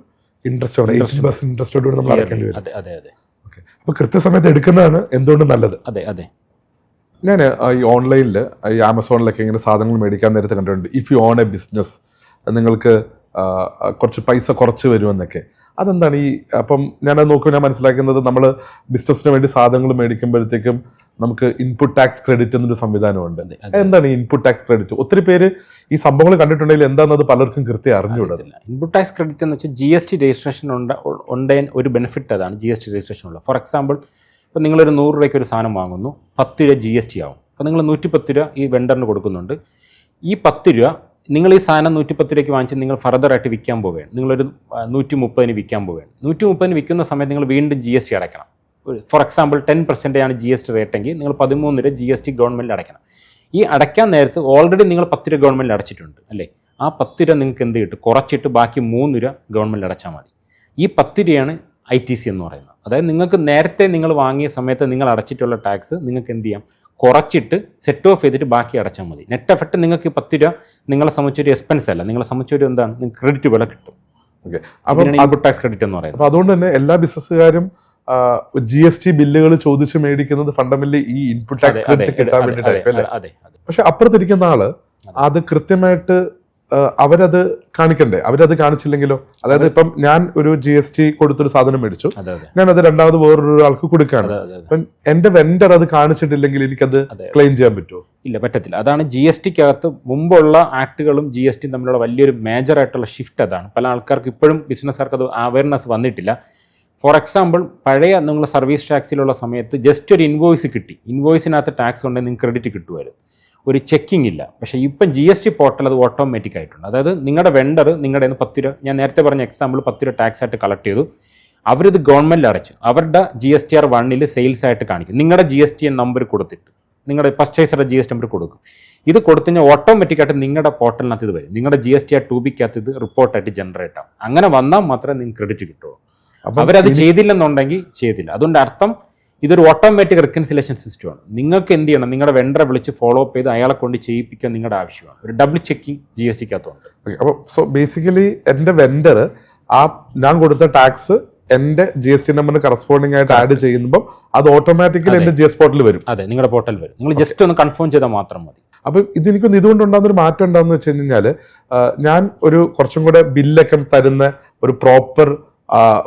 [SPEAKER 1] ഇൻട്രസ്റ്റ് 80% ഇൻട്രസ്റ്റോടുകൂടി നമ്മൾ അടയ്ക്കേണ്ടി വരും.
[SPEAKER 2] അതെ.
[SPEAKER 1] ഓക്കെ. അപ്പോൾ കൃത്യസമയത്ത് എടുക്കുന്നതാണ് എന്തുകൊണ്ടും നല്ലത്.
[SPEAKER 2] അതെ.
[SPEAKER 1] ഞാൻ ഈ ഓൺലൈനിൽ ഈ ആമസോണിലൊക്കെ ഇങ്ങനെ സാധനങ്ങൾ മേടിക്കാൻ നേരത്തെ കണ്ടിട്ടുണ്ട്, if you on A business നിങ്ങൾക്ക് കുറച്ച് പൈസ കുറച്ച് വരുമെന്നൊക്കെ. അതെന്താണ് ഈ അപ്പം ഞാനത് നോക്കുമ്പോൾ ഞാൻ മനസ്സിലാക്കുന്നത് നമ്മൾ ബിസിനസ്സിന് വേണ്ടി സാധനങ്ങൾ മേടിക്കുമ്പോഴത്തേക്കും നമുക്ക് ഇൻപുട്ട് ടാക്സ് ക്രെഡിറ്റ് എന്നൊരു സംവിധാനമുണ്ട്. എന്താണ് ഈ ഇൻപുട്ട് ടാക്സ് ക്രെഡിറ്റ്? ഒത്തിരി പേര് ഈ സംഭവങ്ങൾ കണ്ടിട്ടുണ്ടെങ്കിൽ എന്താണെന്നത് പലർക്കും കൃത്യം അറിഞ്ഞുകൂടാ.
[SPEAKER 2] ഇൻപുട്ട് ടാക്സ് ക്രെഡിറ്റ് എന്ന് വെച്ചാൽ GST രജിസ്ട്രേഷൻ ഉണ്ട് ഒരു ബെനിഫിറ്റ് അതാണ് GST രജിസ്ട്രേഷൻ ഉള്ളത്. ഫോർ എക്സാമ്പിൾ ഇപ്പോൾ നിങ്ങളൊരു 100 രൂപയ്ക്ക് ഒരു സാധനം വാങ്ങുന്നു, 10 രൂപ GST ആവും. അപ്പോൾ നിങ്ങൾ 110 രൂപ ഈ വെണ്ടറിന് കൊടുക്കുന്നുണ്ട്. ഈ 10 രൂപ നിങ്ങൾ ഈ സാധനം 110 രൂപയ്ക്ക് വാങ്ങിച്ച് നിങ്ങൾ ഫർദറായിട്ട് വിൽക്കാൻ പോവുകയാണ്. നിങ്ങളൊരു 130 വിൽക്കാൻ പോവുകയാണ്. 130 വിൽക്കുന്ന സമയത്ത് നിങ്ങൾ വീണ്ടും GST അടയ്ക്കണം. ഫോർ എക്സാമ്പിൾ 10% GST റേറ്റ് എങ്കിൽ നിങ്ങൾ 13 രൂപ GST ഗവൺമെൻറ് അടയ്ക്കണം. ഈ അടയ്ക്കാൻ നേരത്ത് ഓൾറെഡി നിങ്ങൾ 10 രൂപ ഗവൺമെൻറ് അടച്ചിട്ടുണ്ട് അല്ലേ? ആ 10 രൂപ നിങ്ങൾക്ക് എന്ത് കിട്ടും? കുറച്ചിട്ട് ബാക്കി 3 രൂപ ഗവൺമെൻറ് അടച്ചാൽ മതി. ഈ 10 രൂപയാണ് ITC എന്ന് പറയുന്നത്. അതായത് നിങ്ങൾക്ക് നേരത്തെ നിങ്ങൾ വാങ്ങിയ സമയത്ത് നിങ്ങൾ അടച്ചിട്ടുള്ള ടാക്സ് നിങ്ങൾക്ക് എന്ത് ചെയ്യാം? കുറച്ചിട്ട് സെറ്റ് ഓഫ് ചെയ്തിട്ട് ബാക്കി അടച്ചാൽ മതി. നെറ്റ് എഫക്റ്റ് നിങ്ങൾക്ക് 10 രൂപ നിങ്ങളെ സംബന്ധിച്ചൊരു എക്സ്പെൻസ് അല്ല, നിങ്ങളെ സംബന്ധിച്ചൊരു എന്താണ്, നിങ്ങൾക്ക് ക്രെഡിറ്റ് വില കിട്ടും. ഇൻപുട്ട് ടാക്സ് ക്രെഡിറ്റ് എന്ന് പറയുന്നത്.
[SPEAKER 1] അപ്പോൾ അതുകൊണ്ട് തന്നെ എല്ലാ ബിസിനസ്സുകാരും GST ബില്ലുകൾ ചോദിച്ച് മേടിക്കുന്നത് ഫണ്ടമെന്റലി ഈ ഇൻപുട്ട് ടാക്സ് ക്രെഡിറ്റ് കിട്ടാൻ വേണ്ടിയിട്ടായിരിക്കും. പക്ഷെ അപ്പുറത്തിരിക്കുന്ന ആള് അത് കൃത്യമായിട്ട് അവരത് കാണിക്കണ്ടേ? അവരത് കാണിച്ചില്ലെങ്കിലോ? അതായത് ഇപ്പം ഞാൻ ഒരു GST കൊടുത്തൊരു സാധനം മേടിച്ചു, ഞാനത് രണ്ടാമത് വേറൊരു ആൾക്ക് കൊടുക്കുകയാണ്. അപ്പം എന്റെ വെണ്ടർ അത് കാണിച്ചിട്ടില്ലെങ്കിൽ എനിക്കത് ക്ലെയിം ചെയ്യാൻ പറ്റുമോ?
[SPEAKER 2] ഇല്ല, പറ്റത്തില്ല. അതാണ് GSTക്കകത്ത് മുമ്പുള്ള ആക്ടുകളും GST തമ്മിലുള്ള വലിയൊരു മേജർ ആയിട്ടുള്ള ഷിഫ്റ്റ്. അതാണ് പല ആൾക്കാർക്ക് ഇപ്പോഴും ബിസിനസ്സുകാർക്ക് അത് അവയർനെസ് വന്നിട്ടില്ല. ഫോർ എക്സാമ്പിൾ പഴയ നിങ്ങൾ സർവീസ് ടാക്സിലുള്ള സമയത്ത് ജസ്റ്റ് ഒരു ഇൻവോയ്സ് കിട്ടി, ഇൻവോയ്സിനകത്ത് ടാക്സ് ഉണ്ടെങ്കിൽ നിങ്ങൾക്ക് ക്രെഡിറ്റ് കിട്ടുമായിരുന്നു, ഒരു ചെക്കിംഗ് ഇല്ല. പക്ഷേ ഇപ്പം GST പോർട്ടൽ അത് ഓട്ടോമാറ്റിക് ആയിട്ടുണ്ട്. അതായത് നിങ്ങളുടെ വെണ്ടർ നിങ്ങളുടെ 10 രൂപ, ഞാൻ നേരത്തെ പറഞ്ഞ എക്സാമ്പിൾ 10 രൂപ ടാക്സ് ആയിട്ട് കളക്ട് ചെയ്തു, അവരിത് ഗവൺമെൻറ്റിൽ അടച്ചു, അവരുടെ GSTR 1 സെയിൽസ് ആയിട്ട് കാണിക്കും. നിങ്ങളുടെ GSTN നമ്പർ കൊടുത്തിട്ട് നിങ്ങളുടെ പർച്ചേസറുടെ GST നമ്പർ കൊടുക്കും. ഇത് കൊടുത്തു കഴിഞ്ഞാൽ ഓട്ടോമാറ്റിക്കായിട്ട് നിങ്ങളുടെ പോർട്ടലിനകത്ത് ഇത് വരും. നിങ്ങളുടെ GSTR 2Bക്കകത്ത് ഇത് റിപ്പോർട്ടായിട്ട് ജനറേറ്റ് ആവും. അങ്ങനെ വന്നാൽ മാത്രമേ നിങ്ങൾക്ക് ക്രെഡിറ്റ് കിട്ടുള്ളൂ. അവരത് ചെയ്തില്ലെന്നുണ്ടെങ്കിൽ ചെയ്തില്ല. അതുകൊണ്ട് അർത്ഥം ഇതൊരു ഓട്ടോമാറ്റിക് റെക്കൻസിലേഷൻ സിസ്റ്റമാണ്. നിങ്ങൾക്ക് എന്ത് ചെയ്യണം? നിങ്ങളുടെ വെണ്ടറെ വിളിച്ച് ഫോളോ അപ്പ് ചെയ്ത് അയാളെ കൊണ്ട് ചെയ്യിപ്പിക്കാൻ നിങ്ങളുടെ ആവശ്യമാണ്. ഒരു ഡബിൾ ചെക്കിംഗ് GSTക്കകത്തുണ്ട്.
[SPEAKER 1] അപ്പോൾ സോ ബേസിക്കലി എൻ്റെ വെണ്ടർ ഞാൻ കൊടുത്ത ടാക്സ് എന്റെ GST നമ്പറിന് കറസ്പോണ്ടിങ് ആയിട്ട് ആഡ് ചെയ്യുമ്പോൾ അത് ഓട്ടോമാറ്റിക്കലി എന്റെ GS പോർട്ടലിൽ വരും.
[SPEAKER 2] അതെ, നിങ്ങളുടെ പോർട്ടൽ വരും. നിങ്ങൾ ജസ്റ്റ് ഒന്ന് കൺഫേം ചെയ്താൽ മാത്രം മതി.
[SPEAKER 1] അപ്പൊ ഇതെനിക്കൊന്ന് ഇതുകൊണ്ടുണ്ടാകുന്ന ഒരു മാറ്റം എന്താണെന്ന് വെച്ച് കഴിഞ്ഞാൽ, ഞാൻ ഒരു കുറച്ചും കൂടെ ബില്ലൊക്കെ തരുന്ന ഒരു പ്രോപ്പർ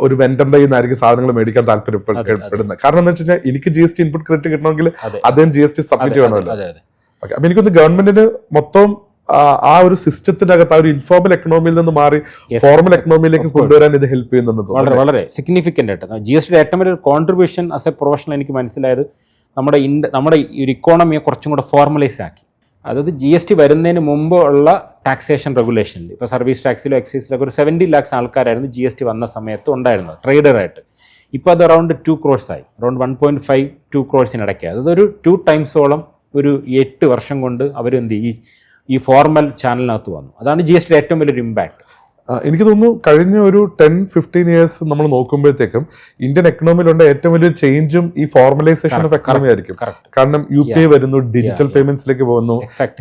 [SPEAKER 1] ഒരു വെണ്ടറിന്റെ നിന്നായിരിക്കും സാധനങ്ങൾ മേടിക്കാൻ താല്പര്യപ്പെടുന്നത്. കാരണം എന്താ വെച്ച് കഴിഞ്ഞാൽ എനിക്ക് GST ഇൻപുട്ട് ക്രെഡിറ്റ് കിട്ടണമെങ്കിൽ അദ്ദേഹം GST സബ്മിറ്റ് ചെയ്യണമല്ലോ. അപ്പൊ എനിക്കൊന്ന് ഗവൺമെന്റിന് മൊത്തം ആ ഒരു സിസ്റ്റത്തിന്റെ അകത്ത് ആ ഒരു ഇൻഫോർമൽ എക്കണോമിയിൽ നിന്ന് മാറി ഫോർമൽ എക്കണോമിയിലേക്ക് കൊണ്ടുവരാൻ ഇത് ഹെൽപ്പ് ചെയ്യുന്നുണ്ട്.
[SPEAKER 2] വളരെ സിഗ്നിഫിക്കന്റ് ആയിട്ട് GST ഏറ്റവും വലിയ കോൺട്രിബ്യൂഷൻ ആസ് എ പ്രൊഫഷണൽ എനിക്ക് മനസ്സിലായത് നമ്മുടെ ഒരു ഇക്കോണമിയെ കുറച്ചും കൂടെ ഫോർമലൈസ് ആക്കി. അതായത് GST വരുന്നതിന് മുമ്പ് ഉള്ള ടാക്സേഷൻ റെഗുലേഷനിൽ ഇപ്പോൾ സർവീസ് ടാക്സിലോ എക്സൈസിലൊക്കെ ഒരു 70 lakhs ആൾക്കാരായിരുന്നു GST വന്ന സമയത്ത് ഉണ്ടായിരുന്നത് ട്രേഡറായിട്ട്. ഇപ്പോൾ അത് അറൗണ്ട് 2 crores ആയി, അറൗണ്ട് 1.5-2 crores അതായത് ഒരു 2 times ഒരു 8 വർഷം കൊണ്ട് അവരെന്ത് ഈ ഫോർമൽ ചാനലിനകത്ത് വന്നു. അതാണ് GST ഏറ്റവും വലിയൊരു ഇമ്പാക്ട്.
[SPEAKER 1] എനിക്ക് തോന്നുന്നു കഴിഞ്ഞ ഒരു 10-15 years നമ്മൾ നോക്കുമ്പോഴത്തേക്കും ഇന്ത്യൻ എക്കണോമിയിലുള്ള ഏറ്റവും വലിയ ചേഞ്ചും ഈ ഫോർമലൈസേഷൻ ഓഫ് എക്കണോമി ആയിരിക്കും. കാരണം UPI വരുന്നു, ഡിജിറ്റൽ പേയ്മെന്റ്സിലേക്ക് പോകുന്നു,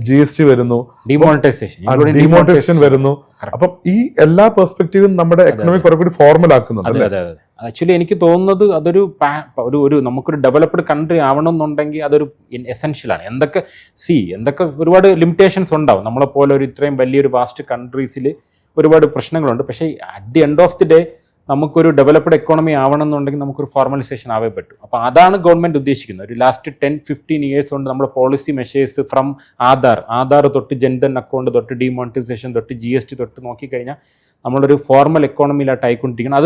[SPEAKER 1] GST വരുന്നു, ഡിമോണിറ്റൈസേഷൻ വരുന്നു. അപ്പം ഈ എല്ലാ പെർസ്പെക്റ്റീവും നമ്മുടെ എക്കണോമി കുറെ കൂടി ഫോർമൽ ആക്കുന്നുണ്ട്.
[SPEAKER 2] ആക്ച്വലി എനിക്ക് തോന്നുന്നത് അതൊരു ഒരു നമുക്കൊരു ഡെവലപ്ഡ് കൺട്രി ആവണമെന്നുണ്ടെങ്കിൽ അതൊരു എസെൻഷ്യലാണ്. എന്തൊക്കെ ഒരുപാട് ലിമിറ്റേഷൻസ് ഉണ്ടാവും. നമ്മളെപ്പോലെ ഒരു ഇത്രയും വലിയൊരു വാസ്റ്റ് കൺട്രീസിൽ ഒരുപാട് പ്രശ്നങ്ങളുണ്ട്. പക്ഷേ at the end of the day നമുക്കൊരു ഡെവലപ്ഡ് എക്കോണമി ആവണമെന്നുണ്ടെങ്കിൽ നമുക്കൊരു ഫോർമലൈസേഷൻ ആവേ പറ്റും. അപ്പോൾ അതാണ് ഗവൺമെൻറ് ഉദ്ദേശിക്കുന്നത്. ഒരു ലാസ്റ്റ് 10-15 years കൊണ്ട് നമ്മുടെ പോളിസി മെഷേഴ്സ് ഫ്രം ആധാർ തൊട്ട് ജൻധൻ അക്കൗണ്ട് തൊട്ട് ഡിമോണിറ്റൈസേഷൻ തൊട്ട് GST തൊട്ട് നോക്കിക്കഴിഞ്ഞാൽ നമ്മളൊരു ഫോർമൽ എക്കോണമിയിലായിട്ട് ആയിക്കൊണ്ടിരിക്കണം.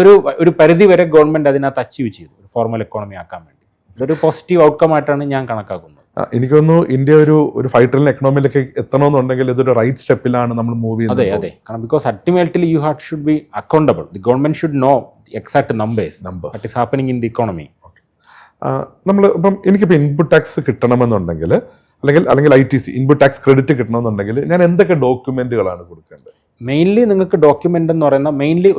[SPEAKER 2] ഒരു പരിധി വരെ ഗവൺമെൻറ് അതിനകത്ത് അച്ചീവ് ചെയ്തു ഒരു ഫോർമൽ എക്കോണമി ആക്കാൻ വേണ്ടി. ഇതൊരു പോസിറ്റീവ് ഔട്ട്കം ആയിട്ടാണ് ഞാൻ കണക്കാക്കുന്നത്.
[SPEAKER 1] എനിക്ക് തോന്നുന്നു ഇന്ത്യ ഒരു ഫൈവ് ട്രില്യൺ എക്കണോമിയിലേക്ക് എത്തണമെന്നുണ്ടെങ്കിൽ ഇതൊരു റൈറ്റ് സ്റ്റെപ്പിലാണ് നമ്മൾ മൂവ് ചെയ്യുന്നത്.
[SPEAKER 2] അതെ, കാരണം because ultimately you should be accountable. The government should know exact numbers what is happening in the economy.
[SPEAKER 1] നമ്മൾ ഇപ്പം എനിക്കിപ്പോൾ ഇൻപുട്ട് ടാക്സ് കിട്ടണമെന്നുണ്ടെങ്കിൽ അല്ലെങ്കിൽ ITC ഇൻപുട്ട് ടാക്സ് ക്രെഡിറ്റ് കിട്ടണമെന്നുണ്ടെങ്കിൽ ഞാൻ എന്തൊക്കെ ഡോക്യുമെന്റുകളാണ് കൊടുക്കേണ്ടത്?
[SPEAKER 2] മെയിൻലി നിങ്ങൾക്ക് ഡോക്യുമെന്റ് എന്ന് പറയുന്ന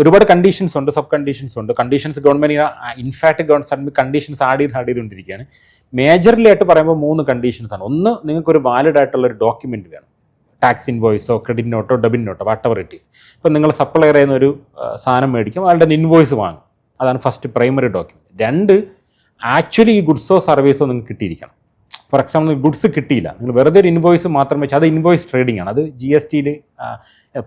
[SPEAKER 2] ഒരുപാട് കണ്ടീഷൻസ് ഉണ്ട്, സബ് കണ്ടീഷൻസ് ഉണ്ട്. Conditions government in fact government conditions add ചെയ്തുകൊണ്ടിരിക്കുകയാണ്. മേജർലി ആയിട്ട് പറയുമ്പോൾ 3 കണ്ടീഷൻസ് ആണ്. ഒന്ന്, നിങ്ങൾക്കൊരു വാലിഡ് ആയിട്ടുള്ള ഒരു ഡോക്യുമെന്റ് വേണം. ടാക്സ് ഇൻവോയ്സോ ക്രെഡിറ്റ് നോട്ടോ ഡെബിറ്റ് നോട്ടോ വാട്ട് എവർ ഇറ്റ് ഈസ്. ഇപ്പം നിങ്ങൾ സപ്ലയർ ചെയ്യുന്ന ഒരു സാധനം മേടിക്കും, അയാളുടെ ഇൻവോയ്സ് വാങ്ങും. അതാണ് ഫസ്റ്റ് പ്രൈമറി ഡോക്യുമെന്റ്. 2, ആക്ച്വലി ഈ ഗുഡ്സോ സർവീസോ നിങ്ങൾക്ക് കിട്ടിയിരിക്കണം. ഫോർ എക്സാമ്പിൾ ഗുഡ്സ് കിട്ടിയില്ല, നിങ്ങൾ വെറുതെ ഒരു ഇൻവോയ്സ് മാത്രം വെച്ച് അത് ഇൻവോയ്സ് ട്രേഡിംഗ് ആണ്, അത് GSTയിൽ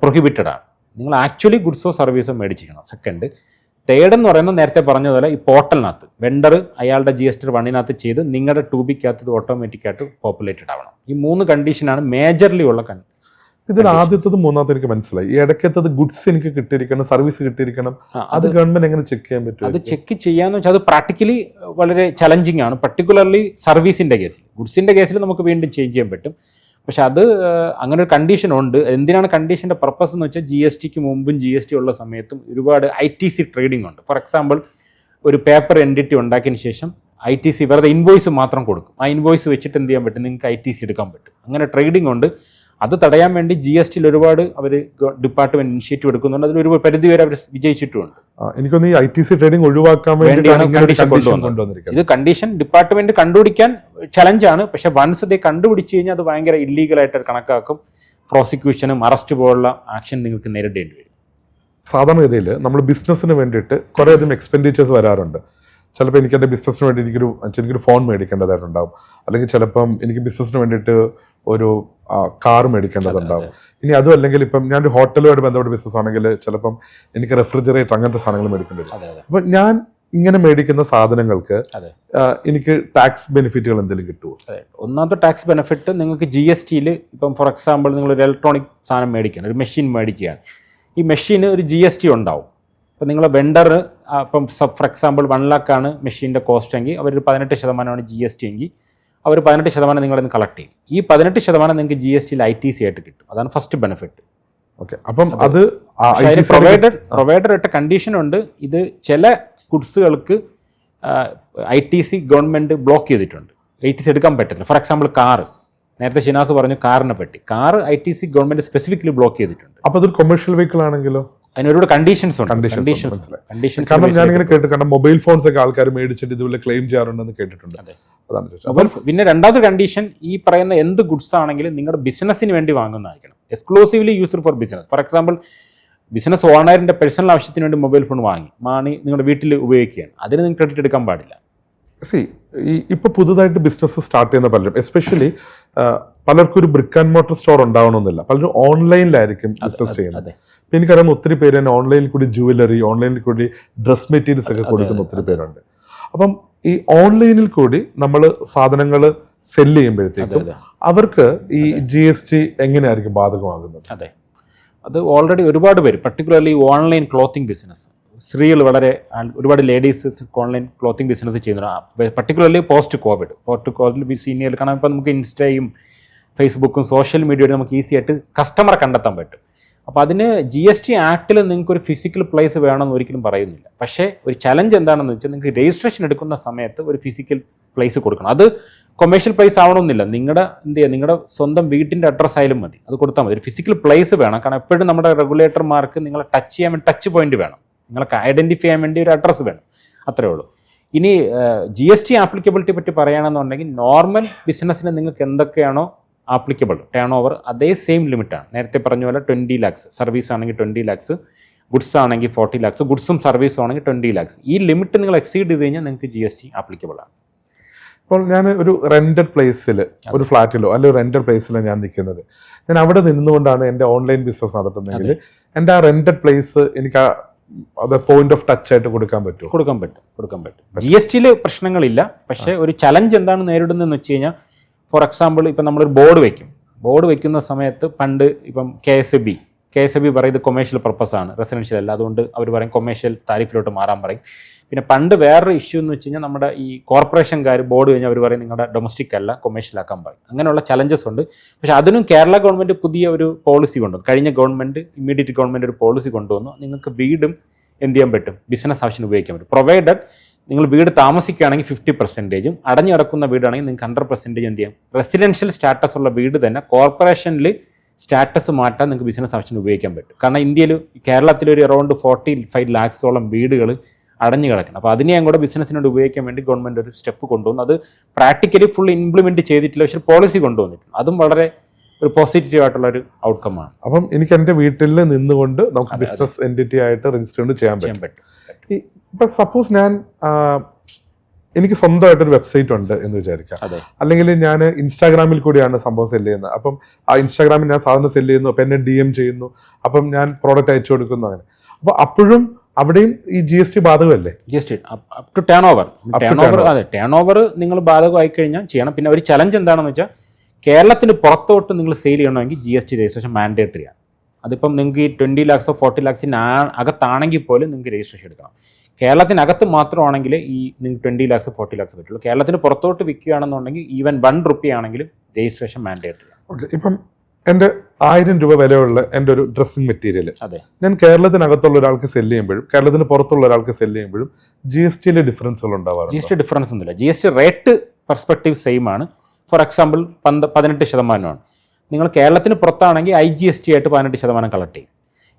[SPEAKER 2] പ്രൊഹിബിറ്റഡ് ആണ്. നിങ്ങൾ ആക്ച്വലി ഗുഡ്സോ സർവീസോ മേടിച്ചിരിക്കണം. സെക്കൻഡ്, തേർഡ് എന്ന് പറയുന്നത് നേരത്തെ പറഞ്ഞതുപോലെ ഈ പോർട്ടലിനകത്ത് വെണ്ടർ അയാളുടെ GST 1 ചെയ്ത് നിങ്ങളുടെ 2Bക്കകത്ത് ഇത് ഓട്ടോമാറ്റിക്കായിട്ട് പോപ്പുലേറ്റഡ് ആവണം. ഈ 3 കണ്ടീഷനാണ് മേജർലി ഉള്ള
[SPEAKER 1] ഇതിൽ ആദ്യത്തത് മൂന്നാമത്തെ എനിക്ക് മനസ്സിലായി. ഈ ഇടയ്ക്കത്തത് ഗുഡ്സ് എനിക്ക് കിട്ടിയിരിക്കണം, സർവീസ് കിട്ടിയിരിക്കണം, അത് ഗവൺമെന്റ് എങ്ങനെ ചെക്ക് ചെയ്യാൻ പറ്റും?
[SPEAKER 2] അത് ചെക്ക് ചെയ്യാന്ന് വെച്ചാൽ അത് പ്രാക്ടിക്കലി വളരെ ചലഞ്ചിങ് ആണ്, പർട്ടിക്കുലർലി സർവീസിന്റെ കേസിൽ. ഗുഡ്സിന്റെ കേസിൽ നമുക്ക് വീണ്ടും ചേഞ്ച് ചെയ്യാൻ പറ്റും. പക്ഷെ അത് അങ്ങനെ ഒരു കണ്ടീഷൻ ഉണ്ട്. എന്തിനാണ് കണ്ടീഷന്റെ പർപ്പസ് എന്ന് വെച്ചാൽ GSTക്ക് മുമ്പും GST ഉള്ള സമയത്തും ഒരുപാട് ITC ട്രേഡിംഗ് ഉണ്ട്. ഫോർ എക്സാമ്പിൾ ഒരു പേപ്പർ എൻറ്റിറ്റി ഉണ്ടാക്കിയതിന് ശേഷം ITC വെറുതെ ഇൻവോയ്സ് മാത്രം കൊടുക്കും. ആ ഇൻവോയ്സ് വെച്ചിട്ട് എന്ത് ചെയ്യാൻ പറ്റും, നിങ്ങൾക്ക് ITC എടുക്കാൻ പറ്റും. അങ്ങനെ ട്രേഡിംഗ് ഉണ്ട്. അത് തടയാൻ വേണ്ടി GSTയിൽ ഒരുപാട് അവർ ഡിപ്പാർട്ട്മെന്റ് ഇനിഷ്യേറ്റീവ് എടുക്കുന്നുണ്ട്. അതിൽ ഒരു പരിധി വരെ അവർ വിജയിച്ചിട്ടുമുണ്ട്.
[SPEAKER 1] എനിക്കൊന്ന് ഈ ITC ട്രേഡിംഗ് ഒഴിവാക്കാൻ
[SPEAKER 2] വേണ്ടിയാണ് കണ്ടീഷൻ കൊണ്ടുവന്നത്. ഇത് കണ്ടീഷൻ ഡിപ്പാർട്ട്മെന്റ് കണ്ടുപിടിക്കാൻ ചലഞ്ചാണ്. പക്ഷെ വൺസ് ഇത് കണ്ടുപിടിച്ച് കഴിഞ്ഞാൽ അത് ഭയങ്കര ഇല്ലീഗലായിട്ട് കണക്കാക്കും. പ്രോസിക്യൂഷനും അറസ്റ്റ് പോലുള്ള ആക്ഷൻ നിങ്ങൾക്ക് നേരിടേണ്ടി വരും.
[SPEAKER 1] സാധാരണഗതിയിൽ നമ്മൾ ബിസിനസ്സിന് വേണ്ടിയിട്ട് കുറേയധികം എക്സ്പെൻഡിച്ചേഴ്സ് വരാറുണ്ട്. ചിലപ്പോൾ എനിക്ക് എൻ്റെ ബിസിനസ്സിന് വേണ്ടി എനിക്കൊരു ഫോൺ മേടിക്കേണ്ടതായിട്ടുണ്ടാവും, അല്ലെങ്കിൽ ചിലപ്പം എനിക്ക് ബിസിനസ്സിന് വേണ്ടിയിട്ട് ഒരു കാർ മേടിക്കേണ്ടതുണ്ടാവും. ഇനി അതും അല്ലെങ്കിൽ ഇപ്പം ഞാനൊരു ഹോട്ടലുമായിട്ട് ബന്ധപ്പെട്ട ബിസിനസ് ആണെങ്കിൽ ചിലപ്പം എനിക്ക് റെഫ്രിജറേറ്റർ അങ്ങനത്തെ സാധനങ്ങൾ മേടിക്കേണ്ടി വരും. അപ്പം ഞാൻ ഇങ്ങനെ മേടിക്കുന്ന സാധനങ്ങൾക്ക് എനിക്ക് ടാക്സ് ബെനിഫിറ്റുകൾ എന്തെങ്കിലും കിട്ടുമോ?
[SPEAKER 2] ഒന്നാമത്തെ ടാക്സ് ബെനിഫിറ്റ് നിങ്ങൾക്ക് GSTയിൽ ഇപ്പം ഫോർ എക്സാമ്പിൾ നിങ്ങൾ ഒരു ഇലക്ട്രോണിക് സാധനം മേടിക്കുകയാണ്, ഒരു മെഷീൻ മേടിക്കുകയാണ്. ഈ മെഷീന് ഒരു GST ഉണ്ടാവും. അപ്പോൾ നിങ്ങളെ വെണ്ടർ ഇപ്പം ഫോർ എക്സാമ്പിൾ 1 lakh ആണ് മെഷീൻ്റെ കോസ്റ്റ് എങ്കിൽ അവർ 18% GST എങ്കിൽ അവർ 18% നിങ്ങളിൽ നിന്ന് കളക്ട് ചെയ്യും. ഈ 18% നിങ്ങൾക്ക് GSTയിൽ ITC ആയിട്ട് കിട്ടും. അതാണ് ഫസ്റ്റ് ബെനിഫിറ്റ്.
[SPEAKER 1] ഓക്കെ. അപ്പം അത്
[SPEAKER 2] പ്രൊവൈഡർ ഇട്ട കണ്ടീഷൻ ഉണ്ട്. ഇത് ചില ഗുഡ്സുകൾക്ക് ITC ഗവൺമെന്റ് ബ്ലോക്ക് ചെയ്തിട്ടുണ്ട്. ITC എടുക്കാൻ പറ്റത്തില്ല. ഫോർ എക്സാമ്പിൾ കാറ്, നേരത്തെ ഷിനാസ് പറഞ്ഞു കാറിനെ പറ്റി. Car ITC government specifically block ചെയ്തിട്ടുണ്ട്.
[SPEAKER 1] അപ്പോൾ അതൊരു കൊമേഴ്ഷ്യൽ വെഹിക്കിൾ ആണെങ്കിലോ
[SPEAKER 2] അതിനൊരു കണ്ടീഷൻസ് ഉണ്ട്.
[SPEAKER 1] കാരണം ഞാനിങ്ങനെ കേട്ടു, കാരണം മൊബൈൽ ഫോൺസ് ഒക്കെ ആൾക്കാർ മേടിച്ചിട്ട് ഇതുപോലെ ക്ലെയിം ചെയ്യാറുണ്ടെന്ന് കേട്ടിട്ടുണ്ട്. അതാണ് ചോദിച്ചത്.
[SPEAKER 2] പിന്നെ രണ്ടാമത്തെ കണ്ടീഷൻ, ഈ പറയുന്ന എന്ത് ഗുഡ്സ് ആണെങ്കിലും നിങ്ങളുടെ ബിസിനസ്സിന് വേണ്ടി വാങ്ങുന്നതായിരിക്കണം. Exclusively used for business. For example business ഓണറിന്റെ പേഴ്സണൽ ആവശ്യത്തിന് വേണ്ടി മൊബൈൽ ഫോൺ വാങ്ങി നിങ്ങളുടെ വീട്ടിൽ ഉപയോഗിക്കുകയാണ്, അതിന് നിങ്ങൾക്ക് ക്രെഡിറ്റ് എടുക്കാൻ പാടില്ല.
[SPEAKER 1] ഇപ്പൊ പുതുതായിട്ട് ബിസിനസ് സ്റ്റാർട്ട് ചെയ്യുന്ന പലരും, എസ്പെഷ്യലി പലർക്കും ഒരു ബ്രിക്ക് ആൻഡ് മോട്ടർ സ്റ്റോർ ഉണ്ടാവണമെന്നില്ല, പലരും ഓൺലൈനിലായിരിക്കും ബിസിനസ് ചെയ്യുന്നത്. ഇപ്പൊ എനിക്കറിയാം ഒത്തിരി പേര് തന്നെ ഓൺലൈനിൽ കൂടി ജുവലറി, ഓൺലൈനിൽ കൂടി ഡ്രസ് മെറ്റീരിയൽസ് ഒക്കെ കൊടുക്കുന്ന ഒത്തിരി പേരുണ്ട്. അപ്പം ഈ ഓൺലൈനിൽ കൂടി നമ്മൾ സാധനങ്ങൾ സെല് ചെയ്യുമ്പോഴത്തേക്കും അവർക്ക് ഈ GST എങ്ങനെയായിരിക്കും ബാധകമാകുന്നത്?
[SPEAKER 2] അതെ, അത് ഓൾറെഡി ഒരുപാട് പേര്, പർട്ടിക്കുലർലി ഓൺലൈൻ ക്ലോത്തിങ് ബിസിനസ്, സ്ത്രീകൾ ഒരുപാട് ലേഡീസ് ഓൺലൈൻ ക്ലോത്തിങ് ബിസിനസ് ചെയ്യുന്നുണ്ട്. പർട്ടിക്കുലർലി പോസ്റ്റ് കോവിഡ് സീനിയർ കാണാൻ ഇപ്പം നമുക്ക് ഇൻസ്റ്റയും ഫേസ്ബുക്കും സോഷ്യൽ മീഡിയയും നമുക്ക് ഈസി ആയിട്ട് കസ്റ്റമറെ കണ്ടെത്താൻ പറ്റും. അപ്പോൾ അതിന് GST ആക്ടിൽ നിങ്ങൾക്ക് ഒരു ഫിസിക്കൽ പ്ലേസ് വേണമെന്ന് ഒരിക്കലും പറയുന്നില്ല. പക്ഷേ ഒരു ചലഞ്ച് എന്താണെന്ന് വെച്ചാൽ നിങ്ങൾക്ക് രജിസ്ട്രേഷൻ എടുക്കുന്ന സമയത്ത് ഒരു ഫിസിക്കൽ പ്ലേസ് കൊടുക്കണം. അത് കൊമേഴ്ഷ്യൽ പ്ലേസ് ആവണമെന്നില്ല, നിങ്ങളുടെ സ്വന്തം വീട്ടിൻ്റെ അഡ്രസ്സ് ആയാലും മതി, അത് കൊടുത്താൽ മതി. ഒരു ഫിസിക്കൽ പ്ലേസ് വേണം. കാരണം എപ്പോഴും നമ്മുടെ റെഗുലേറ്റർമാർക്ക് നിങ്ങളെ ടച്ച് ചെയ്യാൻ വേണ്ടി ടച്ച് പോയിന്റ് വേണം, നിങ്ങൾക്ക് ഐഡന്റിഫൈ ചെയ്യാൻ വേണ്ടി ഒരു അഡ്രസ്സ് വേണം, അത്രേ ഉള്ളൂ. ഇനി GST ആപ്ലിക്കബിലിറ്റി പറ്റി പറയുകയാണെന്നുണ്ടെങ്കിൽ നോർമൽ ബിസിനസ്സിന് നിങ്ങൾക്ക് എന്തൊക്കെയാണോ ആപ്ലിക്കബിൾ ടേൺ ഓവർ അതേ സെയിം ലിമിറ്റാണ്. നേരത്തെ പറഞ്ഞ പോലെ 20 lakhs, സർവീസ് ആണെങ്കിൽ 20 lakhs, ഗുഡ്സ് ആണെങ്കിൽ 40 lakhs, ഗുഡ്സും സർവീസും ആണെങ്കിൽ 20 lakhs. ഈ ലിമിറ്റ് നിങ്ങൾ എക്സീഡ് ചെയ്ത് കഴിഞ്ഞാൽ നിങ്ങൾക്ക് GST ആപ്ലിക്കബിൾ ആണ്.
[SPEAKER 1] ഇപ്പോൾ ഞാൻ ഒരു റെന്റഡ് പ്ലേസിൽ, ഒരു ഫ്ലാറ്റിലോ അല്ലെങ്കിൽ റെന്റഡ് പ്ലേസിലോ ഞാൻ നിൽക്കുന്നത്, ഞാൻ അവിടെ നിന്നുകൊണ്ടാണ് എൻ്റെ ഓൺലൈൻ ബിസിനസ് നടത്തുന്നതെങ്കിൽ എൻ്റെ ആ റെന്റഡ് പ്ലേസ് എനിക്ക് അത് പോയിന്റ് ഓഫ് ടച്ച് ആയിട്ട് കൊടുക്കാൻ പറ്റും.
[SPEAKER 2] GSTയിൽ പ്രശ്നങ്ങളില്ല. പക്ഷേ ഒരു ചലഞ്ച് എന്താണ് നേരിടുന്നതെന്ന് വെച്ച് കഴിഞ്ഞാൽ, ഫോർ എക്സാമ്പിൾ ഇപ്പം നമ്മളൊരു ബോർഡ് വയ്ക്കുന്ന സമയത്ത് പണ്ട് ഇപ്പം KSB പറയും ഇത് കൊമേഴ്ഷ്യൽ പർപ്പസ് ആണ്, റെസിഡൻഷ്യൽ അല്ല, അതുകൊണ്ട് അവർ പറയും കൊമേഴ്ഷ്യൽ താരിഫിലോട്ട് മാറാൻ പറയും. പിന്നെ പണ്ട് വേറൊരു ഇഷ്യൂ എന്ന് വെച്ച് കഴിഞ്ഞാൽ നമ്മുടെ ഈ കോർപ്പറേഷൻകാർ ബോർഡ് കഴിഞ്ഞാൽ അവർ പറയും നിങ്ങളുടെ ഡൊമസ്റ്റിക് അല്ല കൊമേഴ്ഷ്യൽ ആക്കാൻ പറയും. അങ്ങനെയുള്ള ചലഞ്ചസ് ഉണ്ട്. പക്ഷേ അതിനും കേരള ഗവൺമെൻറ് പുതിയ ഒരു പോളിസി കൊണ്ടുവന്നു. കഴിഞ്ഞ ഇമ്മീഡിയറ്റ് ഗവൺമെൻറ് ഒരു പോളിസി കൊണ്ടുവന്നു. നിങ്ങൾക്ക് വീടും എന്ത് ചെയ്യാൻ പറ്റും, ബിസിനസ് ആവശ്യത്തിന് ഉപയോഗിക്കാൻ പറ്റും. പ്രൊവൈഡഡ് നിങ്ങൾ വീട് താമസിക്കുകയാണെങ്കിൽ 50%, അടഞ്ഞു കിടക്കുന്ന വീടാണെങ്കിൽ നിങ്ങൾക്ക് 100% എന്ത് ചെയ്യാം, റെസിഡൻഷ്യൽ സ്റ്റാറ്റസ് ഉള്ള വീട് തന്നെ കോർപ്പറേഷനിൽ സ്റ്റാറ്റസ് മാറ്റാൻ നിങ്ങൾക്ക് ബിസിനസ് ആവശ്യത്തിന് ഉപയോഗിക്കാൻ പറ്റും. കാരണം കേരളത്തിൽ ഒരു അറൗണ്ട് 45 lakhs വീടുകൾ അടഞ്ഞു കിടക്കണം. അപ്പോൾ അതിനെയും കൂടെ ബിസിനസ്സിനോട് ഉപയോഗിക്കാൻ വേണ്ടി ഗവൺമെൻറ് ഒരു സ്റ്റെപ്പ് കൊണ്ടുവന്നു. അത് പ്രാക്ടിക്കലി ഫുൾ ഇംപ്ലിമെൻറ്റ് ചെയ്തിട്ടില്ല, പക്ഷേ പോളിസി കൊണ്ടുവന്നിട്ടുണ്ട്. അതും വളരെ ഒരു പോസിറ്റീവ് ആയിട്ടുള്ള ഒരു ഔട്ട്കം ആണ്.
[SPEAKER 1] അപ്പം എനിക്ക് എൻ്റെ വീട്ടിൽ നിന്നുകൊണ്ട് നമുക്ക് ബിസിനസ് എൻറ്റിറ്റി ആയിട്ട് രജിസ്റ്റർ ചെയ്യാൻ പറ്റും. ഇപ്പം സപ്പോസ് എനിക്ക് സ്വന്തമായിട്ടൊരു വെബ്സൈറ്റ് ഉണ്ട് എന്ന് വിചാരിക്കാം, അല്ലെങ്കിൽ ഞാൻ ഇൻസ്റ്റാഗ്രാമിൽ കൂടിയാണ് സംഭവം സെല് ചെയ്യുന്നത്. അപ്പം ആ ഇൻസ്റ്റാഗ്രാമിൽ ഞാൻ സാധനം സെല് ചെയ്യുന്നു, അപ്പം എന്നെ DM ചെയ്യുന്നു, അപ്പം ഞാൻ പ്രോഡക്റ്റ് അയച്ചു കൊടുക്കുന്നു. അങ്ങനെ അപ്പോൾ അപ്പോഴും അവിടെയും ഈ GST ബാധകമല്ലേ?
[SPEAKER 2] GST up to turn over. അതെ, ടേൺ ഓവർ നിങ്ങൾ ബാധകമായി കഴിഞ്ഞാൽ ചെയ്യണം. പിന്നെ ഒരു ചലഞ്ച് എന്താണെന്ന് വെച്ചാൽ കേരളത്തിന് പുറത്തോട്ട് നിങ്ങൾ സെയിൽ ചെയ്യണമെങ്കിൽ GST രജിസ്ട്രേഷൻ മാൻഡേറ്ററി ആണ്. അതിപ്പം നിങ്ങൾക്ക് ഈ 20 lakhs 40 lakhs അകത്താണെങ്കിൽ പോലും നിങ്ങൾക്ക് രജിസ്ട്രേഷൻ എടുക്കണം. കേരളത്തിനകത്ത് മാത്രമാണെങ്കിൽ ഈ നിങ്ങൾക്ക് 20 lakhs 40 lakhs പറ്റുള്ളൂ. കേരളത്തിന് പുറത്തോട്ട് വിൽക്കുകയാണെന്നുണ്ടെങ്കിൽ ഈവൻ 1 rupee ആണെങ്കിലും രജിസ്ട്രേഷൻ മാൻഡേറ്ററി ആണ്.
[SPEAKER 1] ഓക്കെ, ഇപ്പം എൻ്റെ 1000 രൂപ വിലയുള്ള എൻ്റെ ഒരു ഡ്രസ്സിംഗ് മെറ്റീരിയൽ
[SPEAKER 2] അതെ
[SPEAKER 1] ഞാൻ കേരളത്തിനകത്തുള്ള ഒരാൾക്ക് സെല് ചെയ്യുമ്പോഴും കേരളത്തിന് പുറത്തുള്ള ഒരാൾക്ക് സെല് ചെയ്യുമ്പോഴും GST ഡിഫറൻസുകൾ ഉണ്ടാവാറുണ്ട്?
[SPEAKER 2] GST ഡിഫറൻസ് ഒന്നുമില്ല. GST റേറ്റ് പെർസ്പെക്റ്റീവ് സെയിം ആണ്. ഫോർ എക്സാമ്പിൾ 18% നിങ്ങൾ കേരളത്തിന് പുറത്താണെങ്കിൽ IGST ആയിട്ട് 18% കളക്ട് ചെയ്യും.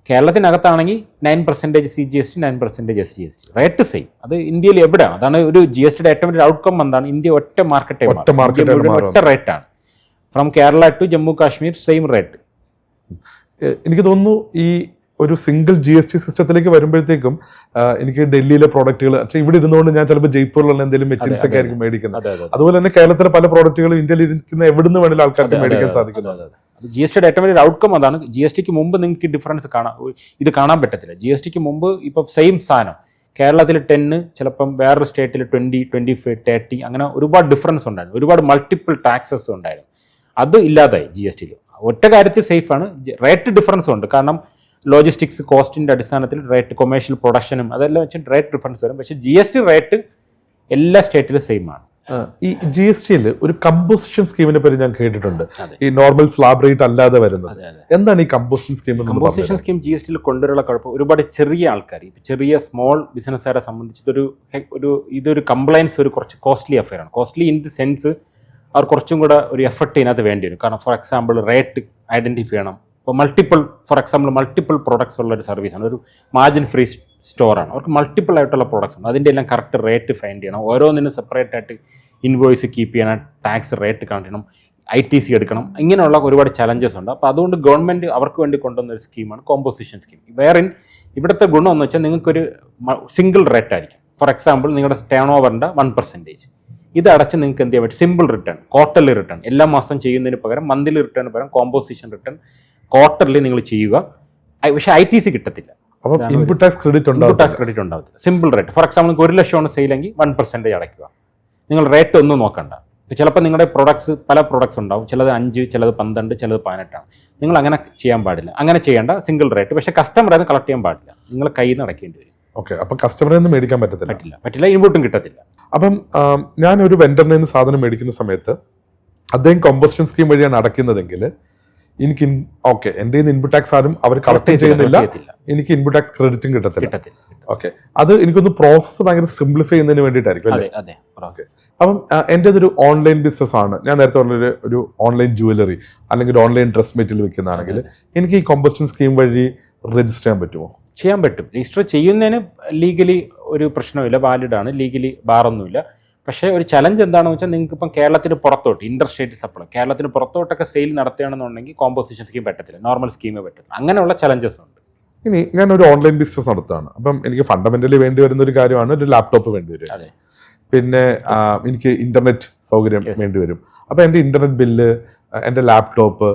[SPEAKER 2] കേരളത്തിനകത്താണെങ്കിൽ 9% CGST 9% SGST. Rate same. അത് ഇന്ത്യയിൽ എവിടെയാണ്? അതാണ് ഒരു GST ഏറ്റവും വലിയ ഔട്ട്കം എന്താണ്? ഇന്ത്യ ഒറ്റ മാർക്കറ്റ് ഒറ്റ റേറ്റാണ്. From Kerala to Jammu Kashmir same rate.
[SPEAKER 1] എനിക്ക് തോന്നുന്നു ഈ ഒരു സിംഗിൾ GST സിസ്റ്റത്തിലേക്ക് വരുമ്പോഴത്തേക്കും എനിക്ക് ഡൽഹിയിലെ പ്രോഡക്റ്റുകൾ ഇവിടെ ഇരുന്നുകൊണ്ട് ഞാൻ ചിലപ്പോൾ ജയ്പൂരിലുള്ള എന്തെങ്കിലും മെറ്റീരിയൽസ് ഒക്കെ ആയിരിക്കും മേടിക്കുന്നത്. അതുപോലെ തന്നെ കേരളത്തിലെ പല പ്രോഡക്റ്റുകളും ഇന്ത്യയിൽ ഇരിക്കുന്ന എവിടുന്ന് വേണമെങ്കിലും ആൾക്കാർക്ക് മേടിക്കാൻ സാധിക്കുന്നത്.
[SPEAKER 2] GST ഏറ്റവും വലിയ ഔട്ട്കം അതാണ്. GST മുമ്പ് നിങ്ങൾക്ക് ഡിഫറൻസ് കാണാൻ പറ്റത്തില്ല. GST മുമ്പ് ഇപ്പം സെയിം സാധനം കേരളത്തിൽ 10 ചിലപ്പം വേറൊരു സ്റ്റേറ്റിൽ 20, 25, 30 അങ്ങനെ ഒരുപാട് ഡിഫറൻസ് ഉണ്ടായിരുന്നു. ഒരുപാട് മൾട്ടിപ്പിൾ ടാക്സസ് ഉണ്ടായിരുന്നു. അത് ഇല്ലാതായി GST. ഒറ്റ കാര്യത്തിൽ സേഫാണ്. റേറ്റ് ഡിഫറൻസ് ഉണ്ട്. കാരണം ലോജിസ്റ്റിക്സ് കോസ്റ്റിൻ്റെ അടിസ്ഥാനത്തിൽ റേറ്റ് കൊമേഴ്ഷ്യൽ പ്രൊഡക്ഷനും അതെല്ലാം വെച്ചിട്ട് റേറ്റ് ഡിഫറൻസ് വരും. പക്ഷേ GST റേറ്റ് എല്ലാ സ്റ്റേറ്റിലും സെയിം ആണ്.
[SPEAKER 1] ഈ GST ഒരു കമ്പോസിഷൻ സ്കീമിനെ പറ്റി ഞാൻ കേട്ടിട്ടുണ്ട്. ഈ നോർമൽ സ്ലാബ് റേറ്റ് അല്ലാതെ വരുന്നത് എന്താണ് ഈ composition scheme?
[SPEAKER 2] Composition scheme GST കൊണ്ടുവരുള്ള കുഴപ്പം ഒരുപാട് ചെറിയ ആൾക്കാർ, ചെറിയ സ്മോൾ ബിസിനസ്സുകാരെ സംബന്ധിച്ച് ഇതൊരു കംപ്ലയൻസ് ഒരു കുറച്ച് കോസ്റ്റ്ലി അഫെയർ ആണ്. കോസ്റ്റ്ലി ഇൻ ദി സെൻസ് അവർ കുറച്ചും കൂടെ ഒരു എഫർട്ട് ഇതിനകത്ത് വേണ്ടി വരും. കാരണം ഫോർ എക്സാമ്പിൾ റേറ്റ് ഐഡൻറ്റിഫൈ ചെയ്യണം. ഇപ്പോൾ മൾട്ടിപ്പിൾ പ്രോഡക്ട്സ് ഉള്ള ഒരു സർവീസാണ്. ഒരു മാർജിൻ ഫ്രീ സ്റ്റോറാണ്. അവർക്ക് മൾട്ടിപ്പിൾ ആയിട്ടുള്ള പ്രോഡക്ട്സ് ഉണ്ട്. അതിൻ്റെ എല്ലാം കറക്റ്റ് റേറ്റ് ഫൈൻഡ് ചെയ്യണം. ഓരോന്നിനും സെപ്പറേറ്റ് ആയിട്ട് ഇൻവോയ്സ് കീപ്പ് ചെയ്യണം. ടാക്സ് റേറ്റ് കാണിക്കണം. ITC എടുക്കണം. ഇങ്ങനെയുള്ള ഒരുപാട് ചലഞ്ചസ് ഉണ്ട്. അപ്പോൾ അതുകൊണ്ട് ഗവൺമെൻറ് അവർക്ക് വേണ്ടി കൊണ്ടുവന്ന ഒരു സ്കീമാണ് കോമ്പോസിഷൻ സ്കീം. ഇവിടുത്തെ ഗുണം എന്ന് വെച്ചാൽ നിങ്ങൾക്കൊരു സിംഗിൾ റേറ്റ് ആയിരിക്കും. ഫോർ എക്സാമ്പിൾ നിങ്ങളുടെ ടേൺ ഓവറിൻ്റെ 1%. ഇത് അടച്ച് നിങ്ങൾക്ക് എന്ത് ചെയ്യാൻ പറ്റും? Simple return, quarterly return. എല്ലാ മാസം ചെയ്യുന്നതിന് പകരം മന്ത്ലി റിട്ടേൺ പകരം കോമ്പോസിഷൻ റിട്ടേൺ ക്വാർട്ടർലി നിങ്ങൾ ചെയ്യുക. പക്ഷേ ITC കിട്ടത്തില്ല.
[SPEAKER 1] ഇൻപുട്ട് ടാക്സ് ക്രെഡിറ്റ്
[SPEAKER 2] ഉണ്ടാവത്തില്ല. Simple rate. ഫോർ എക്സാമ്പിൾ നിങ്ങൾക്ക് 1 ലക്ഷമാണ് സെയിലെങ്കിൽ 1% അടയ്ക്കുക. നിങ്ങൾ റേറ്റ് ഒന്നും നോക്കണ്ട. ചിലപ്പോൾ നിങ്ങളുടെ പല പ്രോഡക്ട്സ് ഉണ്ടാവും. ചിലത് 5, ചിലത് 12, ചിലത് 18 ആണ്. നിങ്ങൾ അങ്ങനെ ചെയ്യാൻ പാടില്ല. അങ്ങനെ ചെയ്യേണ്ട. Single rate. പക്ഷേ കസ്റ്റമർ അത് കളക്ട് ചെയ്യാൻ പാടില്ല. നിങ്ങൾ കയ്യിൽ നിന്ന് അടയ്ക്കേണ്ടി വരും.
[SPEAKER 1] ഓക്കെ, അപ്പം കസ്റ്റമറിൽ നിന്ന് മേടിക്കാൻ പറ്റില്ല.
[SPEAKER 2] ഇൻപുട്ടും കിട്ടത്തില്ല.
[SPEAKER 1] അപ്പം ഞാനൊരു വെണ്ടറിൽ നിന്ന് സാധനം മേടിക്കുന്ന സമയത്ത് അദ്ദേഹം കോമ്പോസിഷൻ സ്കീം വഴിയാണ് അടയ്ക്കുന്നതെങ്കിൽ എനിക്ക് എൻ്റെ ഇൻപുട്ട് ടാക്സ് ആരും അവർ കളക്ട് ചെയ്യുന്നില്ല. എനിക്ക് ഇൻപുട്ട് ടാക്സ് ക്രെഡിറ്റും കിട്ടത്തില്ല. ഓക്കെ, അത് എനിക്കൊന്ന് പ്രോസസ്സ് ഭയങ്കര സിംപ്ലിഫൈ ചെയ്യുന്നതിന് വേണ്ടിയിട്ടായിരിക്കും അല്ലേ? അപ്പം എൻ്റെ ഒരു ഓൺലൈൻ ബിസിനസ് ആണ്. ഞാൻ നേരത്തെ പറഞ്ഞൊരു ഒരു ഓൺലൈൻ ജുവലറി അല്ലെങ്കിൽ ഓൺലൈൻ ഡ്രസ് മെറ്റീരിയൽ വിൽക്കുന്നതാണെങ്കിൽ എനിക്ക് ഈ കോമ്പോസിഷൻ സ്കീം വഴി രജിസ്റ്റർ ചെയ്യാൻ പറ്റുമോ?
[SPEAKER 2] ചെയ്യാൻ പറ്റും. രജിസ്റ്റർ ചെയ്യുന്നതിന് ലീഗലി ഒരു പ്രശ്നമില്ല. വാലിഡാണ്. ലീഗലി ബാറൊന്നുമില്ല. പക്ഷേ ഒരു ചലഞ്ച് എന്താണെന്ന് വെച്ചാൽ നിങ്ങൾക്ക് ഇപ്പം കേരളത്തിന് പുറത്തോട്ട് ഇന്റർ സ്റ്റേറ്റ് സപ്ലൈ കേരളത്തിന് പുറത്തോട്ടൊക്കെ സെയിൽ നടത്തുകയാണെന്നുണ്ടെങ്കിൽ കോമ്പോസിഷൻ സ്കീം പറ്റത്തില്ല. നോർമൽ സ്കീമേ പറ്റില്ല. അങ്ങനെയുള്ള ചലഞ്ചസ് ഉണ്ട്.
[SPEAKER 1] ഇനി ഞാനൊരു ഓൺലൈൻ ബിസിനസ് നടത്തുകയാണ്. അപ്പം എനിക്ക് ഫണ്ടമെന്റലി വേണ്ടി വരുന്ന ഒരു കാര്യമാണ് ഒരു ലാപ്ടോപ്പ് വേണ്ടി വരും. പിന്നെ എനിക്ക് ഇന്റർനെറ്റ് സൗകര്യം വേണ്ടി വരും. അപ്പം എൻ്റെ ഇന്റർനെറ്റ് ബില്ല്, എൻ്റെ ലാപ്ടോപ്പ്,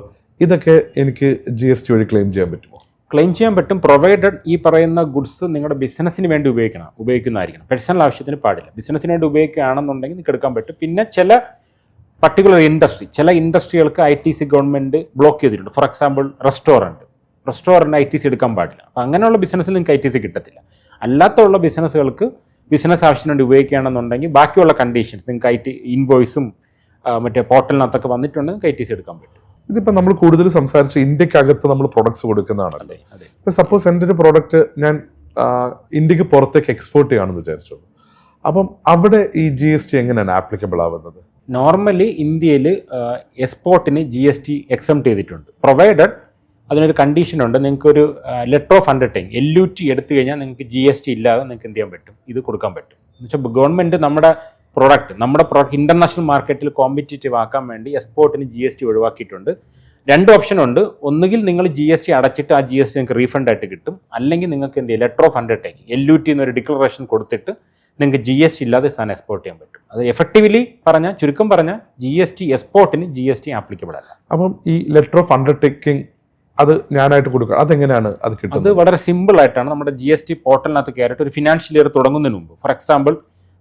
[SPEAKER 1] ഇതൊക്കെ എനിക്ക് GST വഴി ക്ലെയിം ചെയ്യാൻ പറ്റുമോ?
[SPEAKER 2] ക്ലെയിം ചെയ്യാൻ പറ്റും, പ്രൊവൈഡഡ് ഈ പറയുന്ന ഗുഡ്സ് നിങ്ങളുടെ ബിസിനസ്സിന് വേണ്ടി ഉപയോഗിക്കുന്നതായിരിക്കണം. പേഴ്സണൽ ആവശ്യത്തിന് പാടില്ല. ബിസിനസ്സിന് വേണ്ടി ഉപയോഗിക്കുകയാണെന്നുണ്ടെങ്കിൽ നിങ്ങൾക്ക് എടുക്കാൻ പറ്റും. പിന്നെ ചില പർട്ടിക്കുലർ ചില ഇൻഡസ്ട്രികൾക്ക് ITC ഗവൺമെൻറ് ബ്ലോക്ക് ചെയ്തിട്ടുണ്ട്. ഫോർ എക്സാമ്പിൾ റെസ്റ്റോറൻറ്റ് ITC എടുക്കാൻ പാടില്ല. അപ്പോൾ അങ്ങനെയുള്ള ബിസിനസ്സിൽ നിങ്ങൾക്ക് ITC കിട്ടത്തില്ല. അല്ലാത്തുള്ള ബിസിനസ്സുകൾക്ക് ബിസിനസ് ആവശ്യത്തിന് വേണ്ടി ഉപയോഗിക്കുകയാണെന്നുണ്ടെങ്കിൽ ബാക്കിയുള്ള കണ്ടീഷൻസ് നിങ്ങൾക്ക് ഇൻവോയ്സും മറ്റേ പോർട്ടലിനകത്തൊക്കെ വന്നിട്ടുണ്ടെങ്കിൽ ITC എടുക്കാൻ പറ്റും.
[SPEAKER 1] ഇതിപ്പോൾ നമ്മൾ കൂടുതൽ സംസാരിച്ച് ഇന്ത്യക്കകത്ത് നമ്മൾ പ്രൊഡക്ട്സ് കൊടുക്കുന്നതാണല്ലേ. ഇപ്പം സപ്പോസ് എൻ്റെ ഒരു പ്രോഡക്റ്റ് ഞാൻ ഇന്ത്യക്ക് പുറത്തേക്ക് എക്സ്പോർട്ട് ചെയ്യുകയാണെന്ന് വിചാരിച്ചു. അപ്പം അവിടെ ഈ GST എങ്ങനെയാണ് ആപ്ലിക്കബിൾ ആവുന്നത്?
[SPEAKER 2] നോർമലി ഇന്ത്യയിൽ എക്സ്പോർട്ടിന് GST എക്സംപ്റ്റ് ചെയ്തിട്ടുണ്ട്. പ്രൊവൈഡഡ് അതിനൊരു കണ്ടീഷനുണ്ട്. നിങ്ങൾക്കൊരു ലെറ്റർ ഓഫ് അണ്ടർടേക്കിംഗ് LUT എടുത്തു കഴിഞ്ഞാൽ നിങ്ങൾക്ക് GST ഇല്ലാതെ നിങ്ങൾക്ക് എന്ത് ചെയ്യാൻ പറ്റും? ഇത് കൊടുക്കാൻ പറ്റും. എന്ന് വെച്ചാൽ ഗവൺമെൻറ് നമ്മുടെ പ്രോഡക്റ്റ് ഇന്റർനാഷണൽ മാർക്കറ്റിൽ കോമ്പറ്റീറ്റീവ് ആക്കാൻ വേണ്ടി എക്സ്പോർട്ടിന് GST ഒഴിവാക്കിയിട്ടുണ്ട്. 2 ഓപ്ഷൻ ഉണ്ട്. ഒന്നുകിൽ നിങ്ങൾ GST അടച്ചിട്ട് ആ GST നിങ്ങൾക്ക് റീഫണ്ട് ആയിട്ട് കിട്ടും. അല്ലെങ്കിൽ നിങ്ങൾക്ക് എന്ത് ചെയ്യും? ലെറ്റർ ഓഫ് അണ്ടർടേക്കിംഗ് LUT എന്നൊരു ഡിക്ലറേഷൻ കൊടുത്തിട്ട് നിങ്ങൾക്ക് GST ഇല്ലാതെ സാധനം എക്സ്പോർട്ട് ചെയ്യാൻ പറ്റും. അത് എഫക്റ്റീവ്ലി ചുരുക്കം പറഞ്ഞാൽ GST എക്സ്പോർട്ടിന് GST ആപ്ലിക്കബിൾ അല്ല.
[SPEAKER 1] അപ്പം ഈ ലെറ്റർ ഓഫ് അണ്ടർടേക്കിംഗ് അത് ഞാനായിട്ട് കൊടുക്കുക, അതെങ്ങനെയാണ് അത്
[SPEAKER 2] അത്
[SPEAKER 1] കിട്ടുന്നത്?
[SPEAKER 2] വളരെ സിമ്പിൾ ആയിട്ടാണ്. നമ്മുടെ GST പോർട്ടലിനകത്ത് കയറിയിട്ട് ഒരു ഫിനാൻഷ്യൽ ഇയർ തുടങ്ങുന്നതിന് മുമ്പ്, for example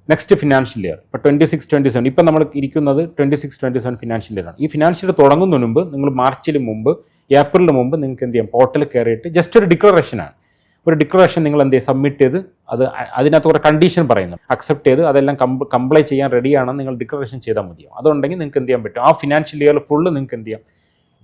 [SPEAKER 2] next financial year ഇപ്പോൾ 26-27, ഇപ്പം നമ്മൾ ഇരിക്കുന്നത് 26-27 ഫിനാൻഷ്യൽ ഇയർ ആണ്. ഈ ഫിനാൻഷ്യൽ ഇയർ തുടങ്ങുന്നതിന് മുമ്പ് നിങ്ങൾ മാർച്ചിൽ മുമ്പ്, ഏപ്രിലിന് മുമ്പ് നിങ്ങൾക്ക് എന്ത് ചെയ്യാം, പോർട്ടലിൽ കയറിയിട്ട് ജസ്റ്റ് ഒരു ഡിക്ലറേഷനാണ്. ഒരു ഡിക്ലറേഷൻ നിങ്ങൾ എന്ത് ചെയ്യുക, സബ്മിറ്റ് ചെയ്ത് അതിനകത്ത് കുറേ കണ്ടീഷൻ പറയുന്നു, അക്സെപ്റ്റ് ചെയ്ത് അതെല്ലാം കംപ്ലൈ ചെയ്യാൻ റെഡിയാണെന്ന് നിങ്ങൾ ഡിക്ലറേഷൻ ചെയ്താൽ മതിയോ. അതുണ്ടെങ്കിൽ നിങ്ങൾക്ക് എന്ത് ചെയ്യാൻ പറ്റും, ആ ഫിനാൻഷ്യൽ ഇയർ ഫുള്ള് നിങ്ങൾക്ക് എന്ത് ചെയ്യാം,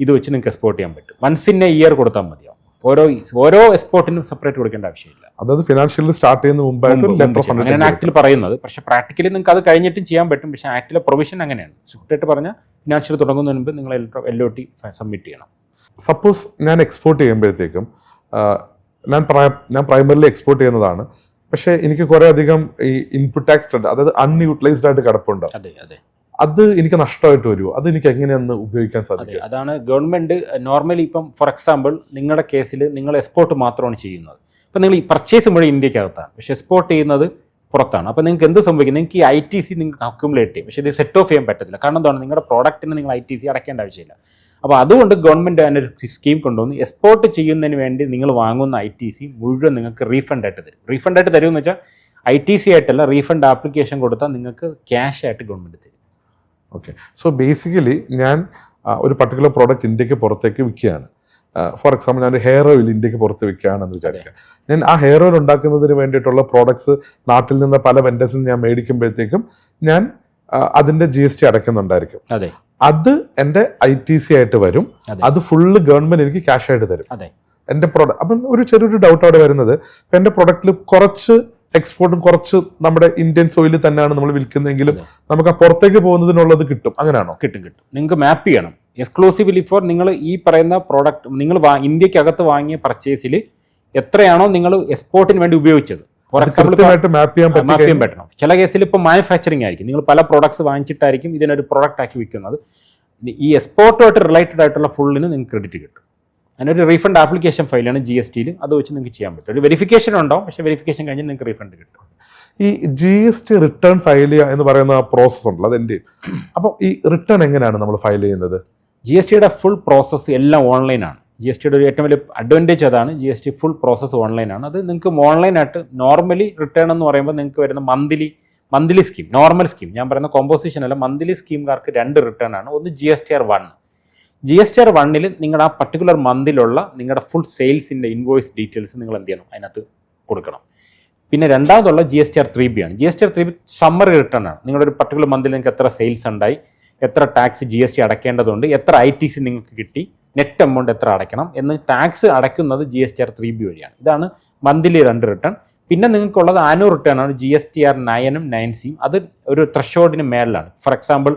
[SPEAKER 2] ഇത് വെച്ച് നിങ്ങൾക്ക് എക്സ്പോർട്ട് ചെയ്യാൻ പറ്റും. വൺസ് ഇൻ എ ഇയർ കൊടുത്താൽ മതിയോ. ഓരോ എക്സ്പോർട്ടിനും സെപ്പറേറ്റ് കൊടുക്കേണ്ട ആവശ്യമില്ല.
[SPEAKER 1] അതായത് ഫിനാൻഷ്യൽ സ്റ്റാർട്ട് ചെയ്യുന്ന മുമ്പായിട്ട്
[SPEAKER 2] അങ്ങനെയാണ് ആക്ടിൽ പറയുന്നത്. പക്ഷേ പ്രാക്ടിക്കലി നിങ്ങൾക്ക് അത് കഴിഞ്ഞിട്ടും ചെയ്യാൻ പറ്റും. പക്ഷേ ആക്ടിലെ പ്രൊവിഷൻ അങ്ങനെയാണ്. സ്ട്രിക്റ്റായിട്ട് പറഞ്ഞാൽ ഫിനാൻഷ്യൽ തുടങ്ങുന്നതിന് മുമ്പ് നിങ്ങൾ LOT സബ്മിറ്റ് ചെയ്യണം.
[SPEAKER 1] സപ്പോസ് ഞാൻ എക്സ്പോർട്ട് ചെയ്യുമ്പോഴത്തേക്കും ഞാൻ പ്രൈമറിലി എക്സ്പോർട്ട് ചെയ്യുന്നതാണ്, പക്ഷേ എനിക്ക് കുറേ അധികം ഈ ഇൻപുട്ട് ടാക്സ് ക്രെഡിറ്റ്, അതായത് അൺയൂട്ടിലൈസ്ഡ് ആയിട്ട് കിടപ്പുണ്ട്.
[SPEAKER 2] അതെ അതെ,
[SPEAKER 1] അത് എനിക്ക് നഷ്ടമായിട്ട് വരുമോ? അത് എനിക്ക് എങ്ങനെയൊന്ന് ഉപയോഗിക്കാൻ സാധിക്കും?
[SPEAKER 2] അതാണ് ഗവൺമെന്റ് നോർമലി ഇപ്പം ഫോർ എക്സാമ്പിൾ നിങ്ങളുടെ കേസിൽ നിങ്ങൾ എക്സ്പോർട്ട് മാത്രമാണ് ചെയ്യുന്നത്. ഇപ്പം നിങ്ങൾ ഈ പർച്ചേസ് മുഴുവൻ ഇന്ത്യക്കകത്താണ്, പക്ഷേ എക്സ്പോർട്ട് ചെയ്യുന്നത് പുറത്താണ്. അപ്പോൾ നിങ്ങൾക്ക് എന്ത് സംഭവിക്കും, നിങ്ങൾക്ക് ഈ ITC നിങ്ങൾക്ക് അക്യുമുലേറ്റ് ചെയ്യും, പക്ഷേ ഇത് സെറ്റ് ഓഫ് ചെയ്യാൻ പറ്റത്തില്ല. കാരണം എന്താണ്, നിങ്ങളുടെ പ്രോഡക്റ്റിന് നിങ്ങൾ ITC അടയ്ക്കേണ്ട ആവശ്യമില്ല. അപ്പോൾ അതുകൊണ്ട് ഗവൺമെൻറ് അതിനൊരു സ്കീം കൊണ്ടുവന്ന് എക്സ്പോർട്ട് ചെയ്യുന്നതിന് വേണ്ടി നിങ്ങൾ വാങ്ങുന്ന ITC മുഴുവൻ നിങ്ങൾക്ക് റീഫണ്ട് ആയിട്ട് തരും. റീഫണ്ട് ആയിട്ട് തരുമെന്ന് വെച്ചാൽ ITC ആയിട്ടല്ല, റീഫണ്ട് ആപ്ലിക്കേഷൻ കൊടുത്താൽ നിങ്ങൾക്ക് ക്യാഷ് ആയിട്ട് ഗവൺമെൻറ് തരും.
[SPEAKER 1] ഓക്കെ, സോ ബേസിക്കലി ഞാൻ ഒരു പർട്ടിക്കുലർ പ്രോഡക്റ്റ് ഇന്ത്യക്ക് പുറത്തേക്ക് വിൽക്കുകയാണ്. ഫോർ എക്സാമ്പിൾ ഞാൻ ഒരു ഹെയർ ഓയിൽ ഇന്ത്യക്ക് പുറത്ത് വിൽക്കുകയാണെന്ന് വിചാരിക്കുക. ഞാൻ ആ ഹെയർ ഓയിൽ ഉണ്ടാക്കുന്നതിന് വേണ്ടിയിട്ടുള്ള പ്രോഡക്ട്സ് നാട്ടിൽ നിന്ന് പല വെൻഡേഴ്സിൽ നിന്ന് ഞാൻ മേടിക്കുമ്പോഴത്തേക്കും ഞാൻ അതിന്റെ GST അടയ്ക്കുന്നുണ്ടായിരിക്കും.
[SPEAKER 2] അതെ,
[SPEAKER 1] അത് എൻ്റെ ITC ആയിട്ട് വരും. അത് ഫുള്ള് ഗവൺമെന്റ് എനിക്ക് ക്യാഷ് ആയിട്ട് തരും.
[SPEAKER 2] അതെ,
[SPEAKER 1] എൻ്റെ പ്രോഡക്റ്റ്. അപ്പം ഒരു ചെറിയൊരു ഡൗട്ട് അവിടെ വരുന്നത്, ഇപ്പം എൻ്റെ പ്രൊഡക്റ്റിൽ കുറച്ച് എക്സ്പോർട്ടും കുറച്ച് നമ്മുടെ ഇന്ത്യൻ സോയിലിൽ തന്നെയാണ് നമ്മൾ വിൽക്കുന്നതെങ്കിലും നമുക്ക് ആ പുറത്തേക്ക് പോകുന്നതിനുള്ളത് കിട്ടും, അങ്ങനെയാണോ?
[SPEAKER 2] കിട്ടും. നിങ്ങൾക്ക് മാപ്പ് ചെയ്യണം എക്സ്ക്ലൂസീവ്ലി ഫോർ നിങ്ങൾ ഈ പറയുന്ന പ്രോഡക്റ്റ് നിങ്ങൾ ഇന്ത്യക്കകത്ത് വാങ്ങിയ പർച്ചേസിൽ എത്രയാണോ നിങ്ങൾ എക്സ്പോർട്ടിന് വേണ്ടി ഉപയോഗിച്ചത്. ഫോർ എക്സാമ്പിൾ
[SPEAKER 1] മാപ്പ് ചെയ്യാൻ
[SPEAKER 2] പറ്റണം. ചില കേസിൽ ഇപ്പോൾ മാനുഫാക്ചറിങ് ആയിരിക്കും, നിങ്ങൾ പല പ്രോഡക്ട്സ് വാങ്ങിച്ചിട്ടായിരിക്കും ഇതിനൊരു പ്രോഡക്റ്റ് ആക്കി വിൽക്കുന്നത്. ഈ എക്സ്പോർട്ടുമായിട്ട് റിലേറ്റഡ് ആയിട്ടുള്ള ഫുള്ളിന് നിങ്ങൾക്ക് ക്രെഡിറ്റ് കിട്ടും. അതിനൊരു റീഫണ്ട് ആപ്ലിക്കേഷൻ ഫയലാണ് GSTയിൽ, അത് വെച്ച് നിങ്ങൾക്ക് ചെയ്യാൻ പറ്റും. ഒരു വെരിഫിക്കേഷൻ ഉണ്ടാവും, പക്ഷേ വെരിഫിക്കേഷൻ കഴിഞ്ഞ് നിങ്ങൾക്ക് റീഫണ്ട് കിട്ടും.
[SPEAKER 1] ഈ GST റിട്ടേൺ ഫയൽ ചെയ്യുക എന്ന് പറയുന്ന പ്രോസസ് ഉണ്ടല്ലോ, അതെൻ്റെ. അപ്പോൾ ഈ റിട്ടേൺ എങ്ങനെയാണ് നമ്മൾ ഫയൽ ചെയ്യുന്നത്?
[SPEAKER 2] GSTയുടെ ഫുൾ പ്രോസസ്സ് എല്ലാം ഓൺലൈനാണ്. GSTയുടെ ഒരു ഏറ്റവും വലിയ അഡ്വാൻറ്റേജ് അതാണ്. GST ഫുൾ പ്രോസസ്സ് ഓൺലൈനാണ്. അത് നിങ്ങൾക്ക് ഓൺലൈനായിട്ട് നോർമലി റിട്ടേൺ എന്ന് പറയുമ്പോൾ നിങ്ങൾക്ക് വരുന്ന മന്ത്ലി സ്കീം, നോർമൽ സ്കീം, ഞാൻ പറയുന്ന കോമ്പോസിഷൻ അല്ല, മന്ത്ലി സ്കീംകാർക്ക് 2 റിട്ടേൺ ആണ്. ഒന്ന് GSTR1. GSTR1 നിങ്ങളുടെ ആ പർട്ടിക്കുലർ മന്തിലുള്ള നിങ്ങളുടെ ഫുൾ സെയിൽസിൻ്റെ ഇൻവോയ്സ് ഡീറ്റെയിൽസ് നിങ്ങൾ എന്ത് ചെയ്യണം, അതിനകത്ത് കൊടുക്കണം. പിന്നെ രണ്ടാമതുള്ള GSTR3B ആണ്. GSTR3B സമ്മറി റിട്ടേൺ ആണ്. നിങ്ങളുടെ ഒരു പർട്ടിക്കുലർ മന്തിൽ നിങ്ങൾക്ക് എത്ര സെയിൽസ് ഉണ്ടായി, എത്ര ടാക്സ് GST അടയ്ക്കേണ്ടതുണ്ട്, എത്ര ITC നിങ്ങൾക്ക് കിട്ടി, നെറ്റ് എമൗണ്ട് എത്ര അടയ്ക്കണം എന്ന് ടാക്സ് അടയ്ക്കുന്നത് GSTR3B വഴിയാണ്. ഇതാണ് മന്ത്ലി 2 റിട്ടേൺ. പിന്നെ നിങ്ങൾക്കുള്ളത് ആനുവൽ റിട്ടേൺ ആണ്, GSTR9-ഉം 9Cയും. അത് ഒരു ത്രഷോൾഡിന് മേളിലാണ്. ഫോർ എക്സാമ്പിൾ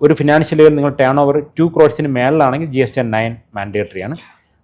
[SPEAKER 2] ഒരു ഫിനാൻഷ്യൽ ഇയർ നിങ്ങൾ turn over 2 crores മേളിലാണെങ്കിൽ GSTR9 mandatory ആണ്.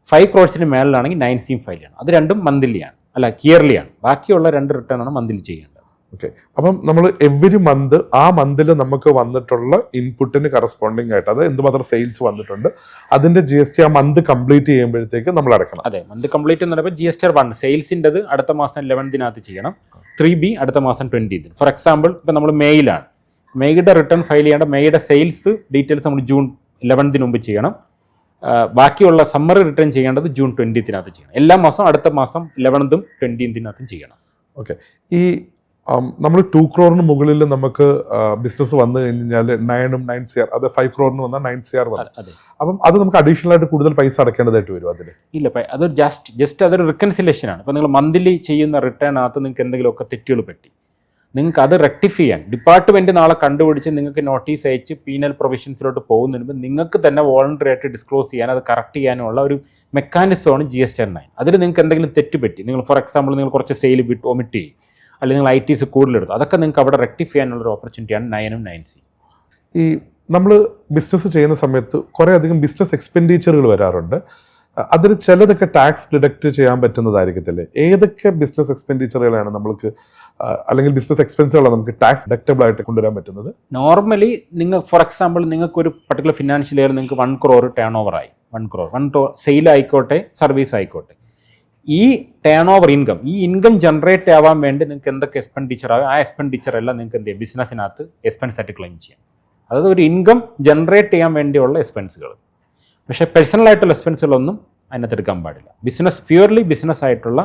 [SPEAKER 2] 5 crores മേളിലാണെങ്കിൽ 9Cയും ഫയൽ ചെയ്യണം. അത് രണ്ടും മന്ത്ലിയാണ്, അല്ല ഇയർലിയാണ്. ബാക്കിയുള്ള 2 റിട്ടേൺ ആണ് മന്ത്ലി ചെയ്യേണ്ടത്.
[SPEAKER 1] ഓക്കെ, അപ്പം നമ്മൾ എവരി മന്ത് ആ മന്തിൽ നമുക്ക് വന്നിട്ടുള്ള ഇൻപുട്ടിന് കറസ്പോണ്ടിങ് ആയിട്ട് അത് എന്തുമാത്രം സെയിൽസ് വന്നിട്ടുണ്ട് അതിന്റെ GST ആ മന്ത് കംപ്ലീറ്റ് ചെയ്യുമ്പോഴത്തേക്ക് നമ്മൾ അടക്കണം.
[SPEAKER 2] അതെ, മന്ത് കംപ്ലീറ്റ് എന്ന് പറയുമ്പോൾ GSTR1 സെയിൽസിൻ്റെത് അടുത്ത മാസം 11th ചെയ്യണം. 3B അടുത്ത മാസം 20th. ഫോർ എക്സാമ്പിൾ ഇപ്പം നമ്മൾ മെയ്യിലാണ്, മെയ്യുടെ റിട്ടേൺ ഫയൽ ചെയ്യേണ്ട മെയ്യുടെ സെയിൽസ് ഡീറ്റെയിൽസ് നമ്മൾ ജൂൺ 11th മുമ്പ് ചെയ്യണം. ബാക്കിയുള്ള സമ്മറി റിട്ടേൺ ചെയ്യേണ്ടത് ജൂൺ 20th ചെയ്യണം. എല്ലാ മാസം അടുത്ത മാസം 11th 20th ചെയ്യണം.
[SPEAKER 1] ഓക്കെ, ഈ നമ്മൾ 2 crore മുകളിൽ നമുക്ക് ബിസിനസ് വന്നു കഴിഞ്ഞാൽ 9-ഉം 9CR, അത് 5 crore വന്നാൽ 9CR വന്നു. അപ്പം അത് നമുക്ക് അഡീഷണൽ ആയിട്ട് കൂടുതൽ പൈസ അടയ്ക്കേണ്ടതായിട്ട് വരും അതിൽ?
[SPEAKER 2] ഇല്ല, അത് ജസ്റ്റ് അതൊരു റിക്കൺസിലേഷൻ ആണ്. ഇപ്പം നിങ്ങൾ മന്ത്ലി ചെയ്യുന്ന റിട്ടേണിനകത്ത് നിങ്ങൾക്ക് എന്തെങ്കിലുമൊക്കെ തെറ്റുകൾ പറ്റി, നിങ്ങൾക്ക് അത് റെക്ടിഫൈ ചെയ്യാൻ ഡിപ്പാർട്ട്മെന്റ് നാളെ കണ്ടുപിടിച്ച് നിങ്ങൾക്ക് നോട്ടീസ് അയച്ച് പീനൽ പ്രൊവിഷൻസിലോട്ട് പോകുന്നതിന് മുമ്പ് നിങ്ങൾക്ക് തന്നെ വോളണ്ടറി ആയിട്ട് ഡിസ്ക്ലോസ് ചെയ്യാൻ, അത് കറക്റ്റ് ചെയ്യാനുള്ള ഒരു മെക്കാനിസമാണ് GSTR9. അതിൽ നിങ്ങൾക്ക് എന്തെങ്കിലും തെറ്റ് പറ്റി, നിങ്ങൾ ഫോർ എക്സാമ്പിൾ നിങ്ങൾ കുറച്ച് സെയിൽ ഒമിറ്റ് ചെയ്യും, അല്ലെങ്കിൽ നിങ്ങൾ ITC കൂടുതലെടുത്തു, അതൊക്കെ നിങ്ങൾക്ക് അവിടെ റെക്ടിഫൈ ചെയ്യാനുള്ളൊരു ഓപ്പർച്യൂണിറ്റിയാണ് 9-ഉം 9C.
[SPEAKER 1] ഈ നമ്മൾ ബിസിനസ് ചെയ്യുന്ന സമയത്ത് കുറേ അധികം ബിസിനസ് എക്സ്പെൻഡിച്ചറുകൾ വരാറുണ്ട്. അതിൽ ചിലതൊക്കെ ടാക്സ് ഡിഡക്റ്റ് ചെയ്യാൻ പറ്റുന്നതായിരിക്കത്തില്ലേ? ഏതൊക്കെ ബിസിനസ് എക്സ്പെൻഡിച്ചറുകളാണ് നമ്മൾക്ക് അല്ലെങ്കിൽ ബിസിനസ് എക്സ്പെൻസുകളാണ് നമുക്ക് ടാക്സ് ഡിഡക്റ്റബിൾ ആയിട്ട് കൊണ്ടുവരാൻ പറ്റുന്നത്?
[SPEAKER 2] നോർമലി നിങ്ങൾ ഫോർ എക്സാമ്പിൾ നിങ്ങൾക്ക് ഒരു പർട്ടിക്കുലർ ഫിനാൻഷ്യൽ ഇയർ നിങ്ങൾക്ക് 1 crore ടേൺ ഓവർ ആയി, 1 crore സെയിൽ ആയിക്കോട്ടെ സർവീസ് ആയിക്കോട്ടെ, ഈ ടേൺ ഓവർ ഇൻകം, ഈ ഇൻകം ജനറേറ്റ് ആവാൻ വേണ്ടി നിങ്ങൾക്ക് എന്തൊക്കെ എക്സ്പെൻഡിച്ചർ ആവും, ആ എക്സ്പെൻഡിച്ചർ എല്ലാം നിങ്ങൾക്ക് എന്ത് ചെയ്യാം, ബിസിനസ്സിനകത്ത് എക്സ്പെൻസ് ആയിട്ട് ക്ലെയിം ചെയ്യാം. അതായത് ഒരു ഇൻകം ജനറേറ്റ് ചെയ്യാൻ വേണ്ടിയുള്ള എക്സ്പെൻസുകൾ. പക്ഷേ പേഴ്സണൽ ആയിട്ടുള്ള എക്സ്പെൻസുകളൊന്നും അതിനകത്ത് എടുക്കാൻ പാടില്ല. ബിസിനസ് പ്യുവർലി ബിസിനസ് ആയിട്ടുള്ള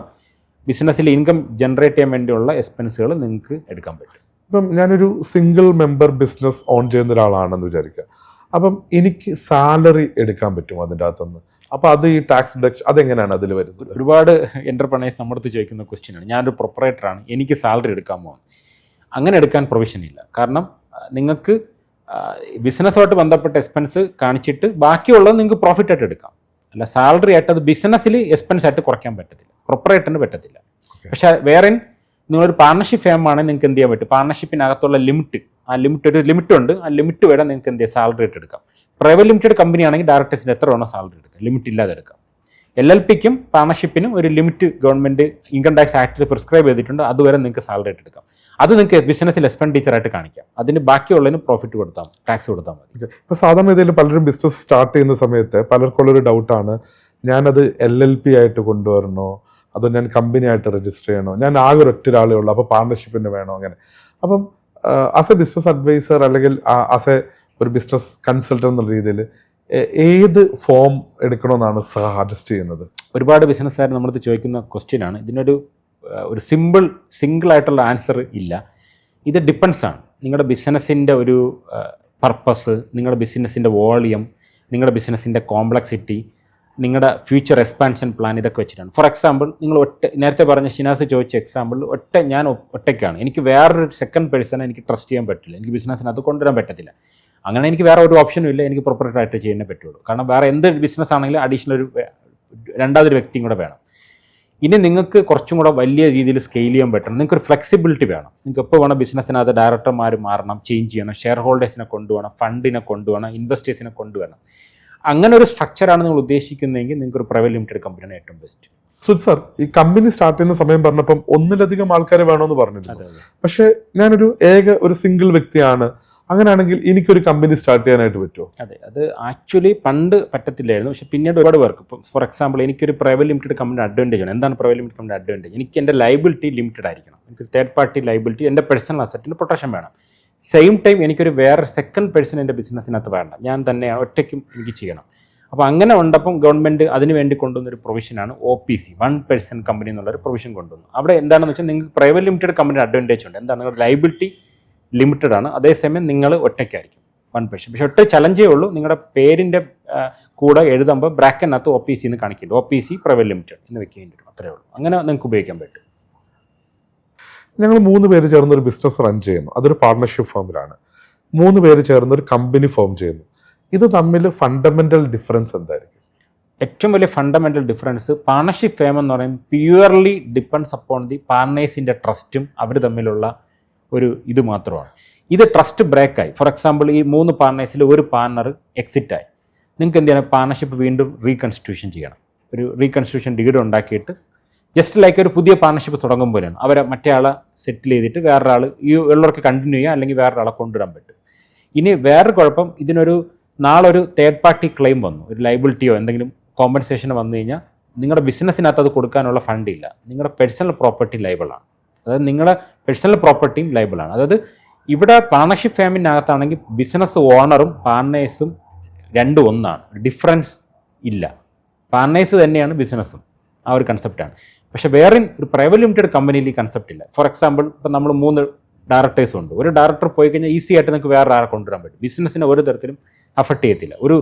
[SPEAKER 2] ബിസിനസ്സിൽ ഇൻകം ജനറേറ്റ് ചെയ്യാൻ വേണ്ടിയുള്ള എക്സ്പെൻസുകൾ നിങ്ങൾക്ക് എടുക്കാൻ പറ്റും.
[SPEAKER 1] ഇപ്പം ഞാനൊരു സിംഗിൾ മെമ്പർ ബിസിനസ് ഓൺ ചെയ്യുന്ന ഒരാളാണെന്ന് വിചാരിക്കുക. അപ്പം എനിക്ക് സാലറി എടുക്കാൻ പറ്റും അതിൻ്റെ അകത്തുനിന്ന്. അപ്പോൾ അത് ഈ ടാക്സ് ഡിഡക്ഷൻ അതെങ്ങനെയാണ് അതിൽ വരുന്നത്?
[SPEAKER 2] ഒരുപാട് എൻ്റർപ്രണേഴ്സ് നമ്മുടെ അടുത്ത് ചോദിക്കുന്ന ക്വസ്റ്റ്യനാണ്. ഞാനൊരു പ്രൊപ്പറേറ്ററാണ്, എനിക്ക് സാലറി എടുക്കാമോ? അങ്ങനെ എടുക്കാൻ പ്രൊവിഷൻ ഇല്ല. കാരണം നിങ്ങൾക്ക് ബിസിനസ്സുമായിട്ട് ബന്ധപ്പെട്ട എക്സ്പെൻസ് കാണിച്ചിട്ട് ബാക്കിയുള്ളത് നിങ്ങൾക്ക് പ്രോഫിറ്റ് ആയിട്ട് എടുക്കാം. അല്ല സാലറി ആയിട്ട് അത് ബിസിനസ്സിൽ എക്സ്പെൻസ് ആയിട്ട് കുറയ്ക്കാൻ പറ്റത്തില്ല, പ്രൊപ്പറേറ്ററിന് പറ്റത്തില്ല. പക്ഷേ വേറെ നിങ്ങളൊരു പാർട്ണർഷിപ്പ് ഫേം ആണെങ്കിൽ നിങ്ങൾക്ക് എന്ത് ചെയ്യാൻ പറ്റും? പാർട്ണർഷിപ്പിനകത്തുള്ള ലിമിറ്റ്, ആ ലിമിറ്റ് ഒരു ലിമിറ്റ് ഉണ്ട്, ആ ലിമിറ്റ് വരെ നിങ്ങൾക്ക് എന്ത് ചെയ്യാം? സാലറി ആയിട്ട് എടുക്കാം. പ്രൈവറ്റ് ലിമിറ്റഡ് കമ്പനി ആണെങ്കിൽ ഡയറക്ടേഴ്സിന് എത്ര വേണോ സാലറി എടുക്കാം, ലിമിറ്റ് ഇല്ലാതെ എടുക്കാം. LLPക്കും പാർട്ണർഷിപ്പിനും ഒരു ലിമിറ്റ് ഗവൺമെൻറ് ഇൻകം ടാക്സ് ആക്ടിൽ പ്രിസ്ക്രൈബ് ചെയ്തിട്ടുണ്ട്, അതുവരെ നിങ്ങൾക്ക് സാലറി ആയിട്ട് എടുക്കാം. അത് നിങ്ങൾക്ക് ബിസിനസ്സിൽ എക്സ്പെൻഡിച്ചറായിട്ട് കാണിക്കാം. അതിന് ബാക്കിയുള്ളതിന് പ്രോഫിറ്റ് കൊടുത്താൽ ടാക്സ് കൊടുത്താൽ മതി.
[SPEAKER 1] ഇപ്പോൾ സാധാരണ ഇതിൽ പലരും ബിസിനസ് സ്റ്റാർട്ട് ചെയ്യുന്ന സമയത്ത് പലർക്കുള്ളൊരു ഡൗട്ടാണ്, ഞാനത് LLP ആയിട്ട് കൊണ്ടുവരണോ അതോ ഞാൻ കമ്പനി ആയിട്ട് രജിസ്റ്റർ ചെയ്യണോ, ഞാൻ ആകെ ഒരൊറ്റ ഒരാളേ ഉള്ളൂ, അപ്പോൾ പാർട്ണർഷിപ്പിന് വേണോ? അങ്ങനെ അപ്പം ആസ് എ ബിസിനസ് അഡ്വൈസർ അല്ലെങ്കിൽ ആസ് എ ഒരു ബിസിനസ് കൺസൾട്ടന്റ് എന്നുള്ള രീതിയിൽ ഏത് ഫോം എടുക്കണമെന്നാണ് സജസ്റ്റ് ചെയ്യുന്നത്?
[SPEAKER 2] ഒരുപാട് ബിസിനസ്സുകാർ നമ്മളത് ചോദിക്കുന്ന ക്വസ്റ്റ്യനാണ്. ഇതിനൊരു സിംഗിൾ ആയിട്ടുള്ള ആൻസർ ഇല്ല. ഇത് ഡിപ്പെൻസ് ആണ്. നിങ്ങളുടെ ബിസിനസ്സിൻ്റെ ഒരു പർപ്പസ്, നിങ്ങളുടെ ബിസിനസ്സിൻ്റെ വോളിയം, നിങ്ങളുടെ ബിസിനസ്സിൻ്റെ കോംപ്ലക്സിറ്റി, നിങ്ങളുടെ ഫ്യൂച്ചർ എക്സ്പാൻഷൻ പ്ലാൻ, ഇതൊക്കെ വെച്ചിട്ടാണ്. ഫോർ എക്സാമ്പിൾ നിങ്ങൾ നേരത്തെ പറഞ്ഞ ഷിനാസ് ചോദിച്ച എക്സാമ്പിൾ, ഞാൻ ഒറ്റയ്ക്കാണ്, എനിക്ക് വേറൊരു സെക്കൻഡ് പേഴ്സണെ എനിക്ക് ട്രസ്റ്റ് ചെയ്യാൻ പറ്റില്ല, എനിക്ക് ബിസിനസ്സിനകത്ത് കൊണ്ടുവരാൻ പറ്റത്തില്ല. അങ്ങനെ എനിക്ക് വേറെ ഒരു ഓപ്ഷനും ഇല്ല, എനിക്ക് പ്രൊപ്പറേറ്റർ ആയിട്ട് ചെയ്യാനേ പറ്റുള്ളൂ. കാരണം വേറെ എന്ത് ബിസിനസ് ആണെങ്കിലും അഡീഷണൽ രണ്ടാമതൊരു വ്യക്തിയും കൂടെ വേണം. ഇനി നിങ്ങൾക്ക് കുറച്ചും കൂടെ വലിയ രീതിയിൽ സ്കെയിൽ ചെയ്യാൻ പറ്റണം, നിങ്ങൾക്കൊരു ഫ്ലെക്സിബിലിറ്റി വേണം. നിങ്ങൾക്ക് എപ്പോൾ വേണം ബിസിനസ്സിനകത്ത് ഡയറക്ടർമാർ മാറണം, ചേഞ്ച് ചെയ്യണം, ഷെയർ ഹോൾഡേഴ്സിനെ കൊണ്ടുപോകണം, ഫണ്ടിനെ കൊണ്ടുപോകണം, ഇൻവെസ്റ്റേഴ്സിനെ കൊണ്ടുവരണം. അങ്ങനെ ഒരു സ്ട്രക്ചറാണ് നിങ്ങൾ ഉദ്ദേശിക്കുന്നതെങ്കിൽ നിങ്ങൾക്ക് ഒരു പ്രൈവറ്റ് ലിമിറ്റഡ് കമ്പനിയാണ് ഏറ്റവും ബെസ്റ്റ്.
[SPEAKER 1] സുജിത് സാർ, ഈ കമ്പനി സ്റ്റാർട്ട് ചെയ്യുന്ന സമയം പറഞ്ഞപ്പം ഒന്നിലധികം ആൾക്കാരെ വേണമെന്ന് പറഞ്ഞിരുന്നു. പക്ഷേ ഞാനൊരു ഒരു സിംഗിൾ വ്യക്തിയാണ്, അങ്ങനെയാണെങ്കിൽ എനിക്കൊരു കമ്പനി സ്റ്റാർട്ട് ചെയ്യാനായിട്ട് പറ്റുമോ?
[SPEAKER 2] അതെ, അത് ആക്ച്വലി പണ്ട് പറ്റത്തില്ലായിരുന്നു. പക്ഷേ പിന്നീട് ഒരുപാട് പേർക്ക്, ഇപ്പോൾ ഫോർ എക്സാമ്പിൾ എനിക്കൊരു പ്രൈവറ്റ് ലിമിറ്റഡ് കമ്പനി അഡ്വാൻറ്റേജ് ആണ്. എന്താണ് പ്രൈവറ്റ് ലിമിറ്റഡ് കമ്പനി അഡ്വാൻറ്റേജ്? എനിക്ക് എൻ്റെ ലൈബിലിറ്റി ലിമിറ്റഡ് ആയിരിക്കണം, എനിക്ക് തേർഡ് പാർട്ടി ലൈബിലിറ്റി, എൻ്റെ പേഴ്സണൽ അസറ്റിന് പ്രൊട്ടക്ഷൻ വേണം. സെയിം ടൈം എനിക്കൊരു വേറെ സെക്കൻഡ് പേഴ്സൺ എൻ്റെ ബിസിനസ്സിനകത്ത് വേണ്ട, ഞാൻ തന്നെ ഒറ്റയ്ക്കും എനിക്ക് ചെയ്യണം. അപ്പോൾ അങ്ങനെ ഉണ്ടപ്പം ഗവൺമെൻറ് അതിന് വേണ്ടി കൊണ്ടുവന്നൊരു പ്രൊവിഷനാണ് OPC, 1 person കമ്പനി എന്നുള്ളൊരു പ്രൊവിഷൻ കൊണ്ടുവന്നു. അവിടെ എന്താണെന്ന് വെച്ചാൽ നിങ്ങൾക്ക് പ്രൈവറ്റ് ലിമിറ്റഡ് കമ്പനി അഡ്വാൻറ്റേജ് ഉണ്ട്. എന്താണ്? നിങ്ങളുടെ ലൈബിലിറ്റി ലിമിറ്റഡ് ആണ്, അതേസമയം നിങ്ങൾ ഒറ്റയ്ക്കായിരിക്കും 1 person. പക്ഷേ ഒറ്റ ചലഞ്ചേ ഉള്ളൂ, നിങ്ങളുടെ പേരിൻ്റെ കൂടെ എഴുതുമ്പോൾ ബ്രാക്കറ്റിനകത്ത് OPC എന്ന് കാണിക്കില്ല, OPC പ്രൈവറ്റ് ലിമിറ്റഡ് എന്ന് വെക്കേണ്ടി വരും, അത്രയേ ഉള്ളൂ. അങ്ങനെ നിങ്ങൾക്ക് ഉപയോഗിക്കാൻ പറ്റും.
[SPEAKER 1] ഞങ്ങൾ 3 പേര് ചേർന്ന് ഒരു ബിസിനസ് റൺ ചെയ്യുന്നു, അതൊരു പാർട്ണർഷിപ്പ് ഫേമിലാണ്. 3 പേര് ചേർന്ന് ഒരു കമ്പനി ഫോം ചെയ്യുന്നു. ഇത് തമ്മിൽ ഫണ്ടമെന്റൽ ഡിഫറൻസ് എന്തായിരിക്കും?
[SPEAKER 2] ഏറ്റവും വലിയ ഫണ്ടമെന്റൽ ഡിഫറൻസ്, പാർട്ണർഷിപ്പ് ഫേം എന്ന് പറയുന്നത് പ്യുവർലി ഡിപ്പെൻഡ്സ് അപ്പോൺ ദി പാർട്ണേഴ്സിൻ്റെ ട്രസ്റ്റും അവർ തമ്മിലുള്ള ഒരു ഇത് മാത്രമാണ്. ഇത് ട്രസ്റ്റ് ബ്രേക്കായി, ഫോർ എക്സാമ്പിൾ ഈ 3 പാർട്ണേഴ്സിൽ ഒരു പാർട്ണർ എക്സിറ്റായി, നിങ്ങൾക്ക് എന്ത് ചെയ്യണം? പാർട്ണർഷിപ്പ് വീണ്ടും റീകൺസ്റ്റിറ്റ്യൂഷൻ ചെയ്യണം. ഒരു റീകൺസ്റ്റിറ്റ്യൂഷൻ ഡീഡ് ഉണ്ടാക്കിയിട്ട് ജസ്റ്റ് ലൈക്ക് ഒരു പുതിയ പാർട്ണർഷിപ്പ് തുടങ്ങും പോലെയാണ്. അവരെ മറ്റേ ആളെ സെറ്റിൽ ചെയ്തിട്ട് വേറൊരാൾ ഈ ഉള്ളവർക്ക് കണ്ടിന്യൂ ചെയ്യാം, അല്ലെങ്കിൽ വേറൊരാളെ കൊണ്ടുവരാൻ പറ്റും. ഇനി വേറൊരു കുഴപ്പം, ഇതിനൊരു നാളൊരു തേർഡ് പാർട്ടി ക്ലെയിം വന്നു, ഒരു ലൈബിലിറ്റിയോ എന്തെങ്കിലും കോമ്പൻസേഷന് വന്നു കഴിഞ്ഞാൽ നിങ്ങളുടെ ബിസിനസ്സിനകത്ത് അത് കൊടുക്കാനുള്ള ഫണ്ടില്ല, നിങ്ങളുടെ പേഴ്സണൽ പ്രോപ്പർട്ടി ലൈബിളാണ്. അതായത് നിങ്ങളുടെ പേഴ്സണൽ പ്രോപ്പർട്ടിയും ലൈബിളാണ്. അതായത് ഇവിടെ പാർട്ണർഷിപ്പ് ഫേമിനകത്താണെങ്കിൽ ബിസിനസ് ഓണറും പാർട്ണേഴ്സും രണ്ടും ഒന്നാണ്, ഡിഫറൻസ് ഇല്ല. പാർട്ണേഴ്സ് തന്നെയാണ് ബിസിനസ്സും, ആ ഒരു കൺസെപ്റ്റാണ്. പക്ഷേ വേറെ ഒരു പ്രൈവറ്റ് ലിമിറ്റഡ് കമ്പനിയിൽ ഈ കൺസെപ്റ്റ് ഇല്ല. ഫോർ എക്സാമ്പിൾ ഇപ്പം നമ്മൾ 3 ഡയറക്ടേഴ്സും ഉണ്ട്, ഒരു ഡയറക്ടർ പോയി കഴിഞ്ഞാൽ ഈസി ആയിട്ട് നിങ്ങൾക്ക് വേറെ ആളെ കൊണ്ടുവരാൻ പറ്റും, ബിസിനസ്സിനെ ഒരു തരത്തിലും അഫക്റ്റ് ചെയ്യത്തില്ല. ഒരു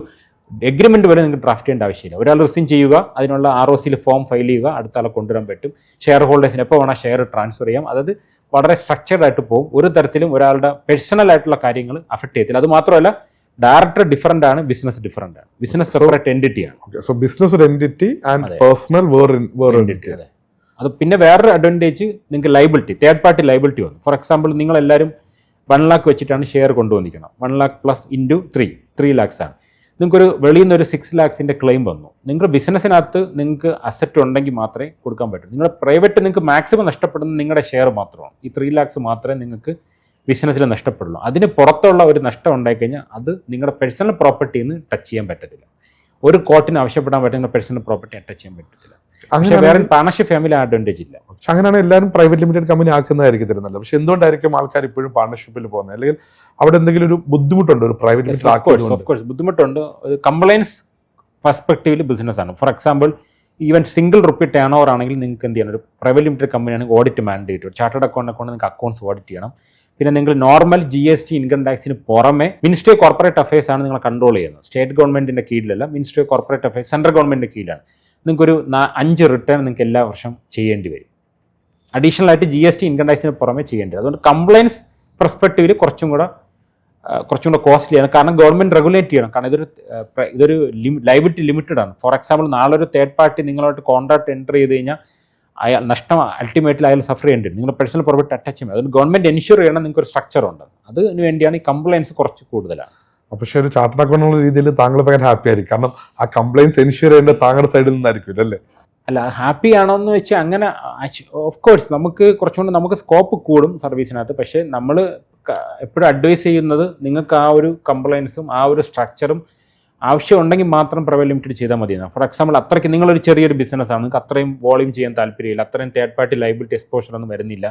[SPEAKER 2] എഗ്രിമെൻറ്റ് വരെ നിങ്ങൾക്ക് ഡ്രാഫ്റ്റ് ചെയ്യേണ്ട ആവശ്യമില്ല. ഒരാൾ റിസൈൻ ചെയ്യുക, അതിനുള്ള ROCയിൽ ഫോം ഫയൽ ചെയ്യുക, അടുത്ത ആളെ കൊണ്ടുവരാൻ പറ്റും. ഷെയർ ഹോൾഡേഴ്സിന് എപ്പോൾ വേണം ഷെയർ ട്രാൻസ്ഫർ ചെയ്യാം. അതായത് വളരെ സ്ട്രക്ചർഡ് ആയിട്ട് പോകും, ഒരു തരത്തിലും ഒരാളുടെ പേഴ്സണൽ ആയിട്ടുള്ള കാര്യങ്ങൾ അഫക്റ്റ് ചെയ്യത്തില്ല. അത് മാത്രമല്ല ഡയറക്ടർ ഡിഫറൻ്റ് ആണ്, ബിസിനസ് ഡിഫറൻ്റ് ആണ്, ബിസിനസ് സെപ്പറേറ്റ് എൻറ്റിറ്റി ആണ്.
[SPEAKER 1] സോ ബിസിനസ് ഒരു എൻറ്റിറ്റി ആൻഡ് പേഴ്സണൽ വേറെ എൻറ്റിറ്റി.
[SPEAKER 2] അതെ. അത് പിന്നെ വേറൊരു അഡ്വാൻറ്റേജ്, നിങ്ങൾക്ക് ലൈബിലിറ്റി, തേർഡ് പാർട്ടി ലൈബിലിറ്റി വന്നു. ഫോർ എക്സാമ്പിൾ നിങ്ങളെല്ലാവരും 1 lakh വെച്ചിട്ടാണ് ഷെയർ കൊണ്ടുവന്നിരിക്കണം, 1 lakh പ്ലസ് ഇൻറ്റു 3 lakhs ആണ്. നിങ്ങൾക്കൊരു വെളിയിൽ നിന്ന് ഒരു 6 lakhs ക്ലെയിം വന്നു, നിങ്ങളുടെ ബിസിനസ്സിനകത്ത് നിങ്ങൾക്ക് അസറ്റ് ഉണ്ടെങ്കിൽ മാത്രമേ കൊടുക്കാൻ പറ്റൂ. നിങ്ങളുടെ പ്രൈവറ്റ് നിങ്ങൾക്ക് മാക്സിമം നഷ്ടപ്പെടുന്നത് നിങ്ങളുടെ ഷെയർ മാത്രമാണ്. ഈ 3 lakhs മാത്രമേ നിങ്ങൾക്ക് ബിസിനസ്സിൽ നഷ്ടപ്പെടുള്ളൂ. അതിന് പുറത്തുള്ള ഒരു നഷ്ടം ഉണ്ടായിക്കഴിഞ്ഞാൽ അത് നിങ്ങളുടെ പേഴ്സണൽ പ്രോപ്പർട്ടിയിൽ നിന്ന് ടച്ച് ചെയ്യാൻ പറ്റത്തില്ല. ഒരു കോർട്ടിന് ആവശ്യപ്പെടാൻ പറ്റുന്ന പേഴ്സണൽ പ്രോപ്പർട്ടി ടച്ച് ചെയ്യാൻ പറ്റത്തില്ല. പക്ഷേ വേറെ പാർട്ണർഷിപ്പ് ഫാമിലി അഡ്വാൻറ്റേജ് ഇല്ല.
[SPEAKER 1] പക്ഷെ അങ്ങനെയാണ് എല്ലാവരും പ്രൈവറ്റ് ലിമിറ്റഡ് കമ്പനി ആക്കുന്നതായിരിക്കും തരുന്നത്. പക്ഷെ എന്തുകൊണ്ടായിരിക്കും ആൾക്കാർ ഇപ്പോഴും പാർട്ണർഷിപ്പിൽ പോകുന്നത്? അല്ലെങ്കിൽ അവിടെ എന്തെങ്കിലും ഒരു ബുദ്ധിമുട്ടുണ്ടോ ഒരു പ്രൈവറ്റ് ലിമിറ്റഡ്?
[SPEAKER 2] ഓഫ് കോഴ്സ് ബുദ്ധിമുട്ടുണ്ട്. കംപ്ലൈൻസ് പെർസ്പെക്റ്റീവിൽ ബിസിനസ്സാണ്. For example even single rupee turn over ആണെങ്കിൽ നിങ്ങൾക്ക് എന്ത് ചെയ്യണം, ഒരു പ്രൈവറ്റ് ലിമിറ്റഡ് കമ്പനിയാണെങ്കിൽ ഓഡിറ്റ് മാൻഡേറ്റ്, ഒരു ചാർട്ടേഡ് അക്കൗണ്ട് നിങ്ങൾക്ക് അക്കൗണ്ട്സ് ഓഡിറ്റ് ചെയ്യണം. പിന്നെ നിങ്ങൾ നോർമൽ GST ഇൻകം ടാക്സിന് പുറമെ മിനിസ്ട്രി ഓഫ് കോർപ്പറേറ്റ് അഫയേഴ്സ് ആണ് നിങ്ങൾ കൺട്രോൾ ചെയ്യുന്നത്. സ്റ്റേറ്റ് ഗവൺമെൻറ്റിൻ്റെ കീഴിലല്ല, ministry of corporate affairs central ഗവൺമെൻറ്റിൻ്റെ കീഴിലാണ്. നിങ്ങൾക്കൊരു 5 റിട്ടേൺ നിങ്ങൾക്ക് എല്ലാ വർഷം ചെയ്യേണ്ടി വരും. അഡീഷണൽ ആയിട്ട് GST ഇൻകം ടാക്സിന് പുറമെ ചെയ്യേണ്ടി വരും. അതുകൊണ്ട് കംപ്ലയൻസ് പെർസ്പെക്റ്റീവിൽ കുറച്ചും കൂടെ കോസ്റ്റ്ലിയാണ്. കാരണം ഗവൺമെൻറ് റെഗുലേറ്റ് ചെയ്യണം. കാരണം ഇതൊരു ലൈബിലിറ്റി ലിമിറ്റഡ് ആണ്. ഫോർ എക്സാമ്പിൾ നാളെ ഒരു തേർഡ് പാർട്ടി നിങ്ങളായിട്ട് കോൺട്രാക്ട് എൻ്റർ ചെയ്ത് കഴിഞ്ഞാൽ നഷ്ടം അൾട്ടിമേറ്റ്ലി അയാൾ സഫർ ചെയ്യേണ്ടി വരും. നിങ്ങൾ പേഴ്സണൽ പ്രോഫിറ്റ് അറ്റാച്ച് ചെയ്യും. അതുകൊണ്ട് ഗവൺമെൻറ് എൻഷുർ ചെയ്യണം നിങ്ങൾക്ക് ഒരു സ്ട്രക്ചർ ഉണ്ട്. അതിന് വേണ്ടിയാണ് ഈ കംപ്ലയൻസ് കുറച്ച് കൂടുതലാണ്.
[SPEAKER 1] പക്ഷേ ഒരു ചാർട്ടേഡ് അക്കൗണ്ട് എന്നുള്ള രീതിയിൽ താങ്കൾ ഭയങ്കര ഹാപ്പി ആയിരിക്കും. കാരണം ആ കംപ്ലയൻസ് എൻഷുർ ചെയ്യേണ്ടത് താങ്കളുടെ സൈഡിൽ നിന്നായിരിക്കും അല്ലേ?
[SPEAKER 2] അല്ല, ഹാപ്പി ആണോ എന്ന് വെച്ചാൽ അങ്ങനെ ഓഫ് കോഴ്സ് നമുക്ക് കുറച്ചുകൂടി നമുക്ക് സ്കോപ്പ് കൂടും സർവീസിനകത്ത്. പക്ഷേ നമ്മൾ എപ്പോഴും അഡ്വൈസ് ചെയ്യുന്നത് നിങ്ങൾക്ക് ആ ഒരു കംപ്ലയൻസും ആ ഒരു സ്ട്രക്ചറും ആവശ്യമുണ്ടെങ്കിൽ മാത്രം പ്രൈവറ്റ് ലിമിറ്റഡ് ചെയ്താൽ മതിയാണ്. ഫോർ എക്സാമ്പിൾ അത്രയ്ക്ക് നിങ്ങളൊരു ചെറിയൊരു ബിസിനസ്സാണ്, നിങ്ങൾക്ക് അത്രയും വോളിയം ചെയ്യാൻ താല്പര്യമില്ല, അത്രയും തേർഡ് പാർട്ടി ലൈബിലിറ്റി എക്സ്പോഷർ ഒന്നും വരുന്നില്ല,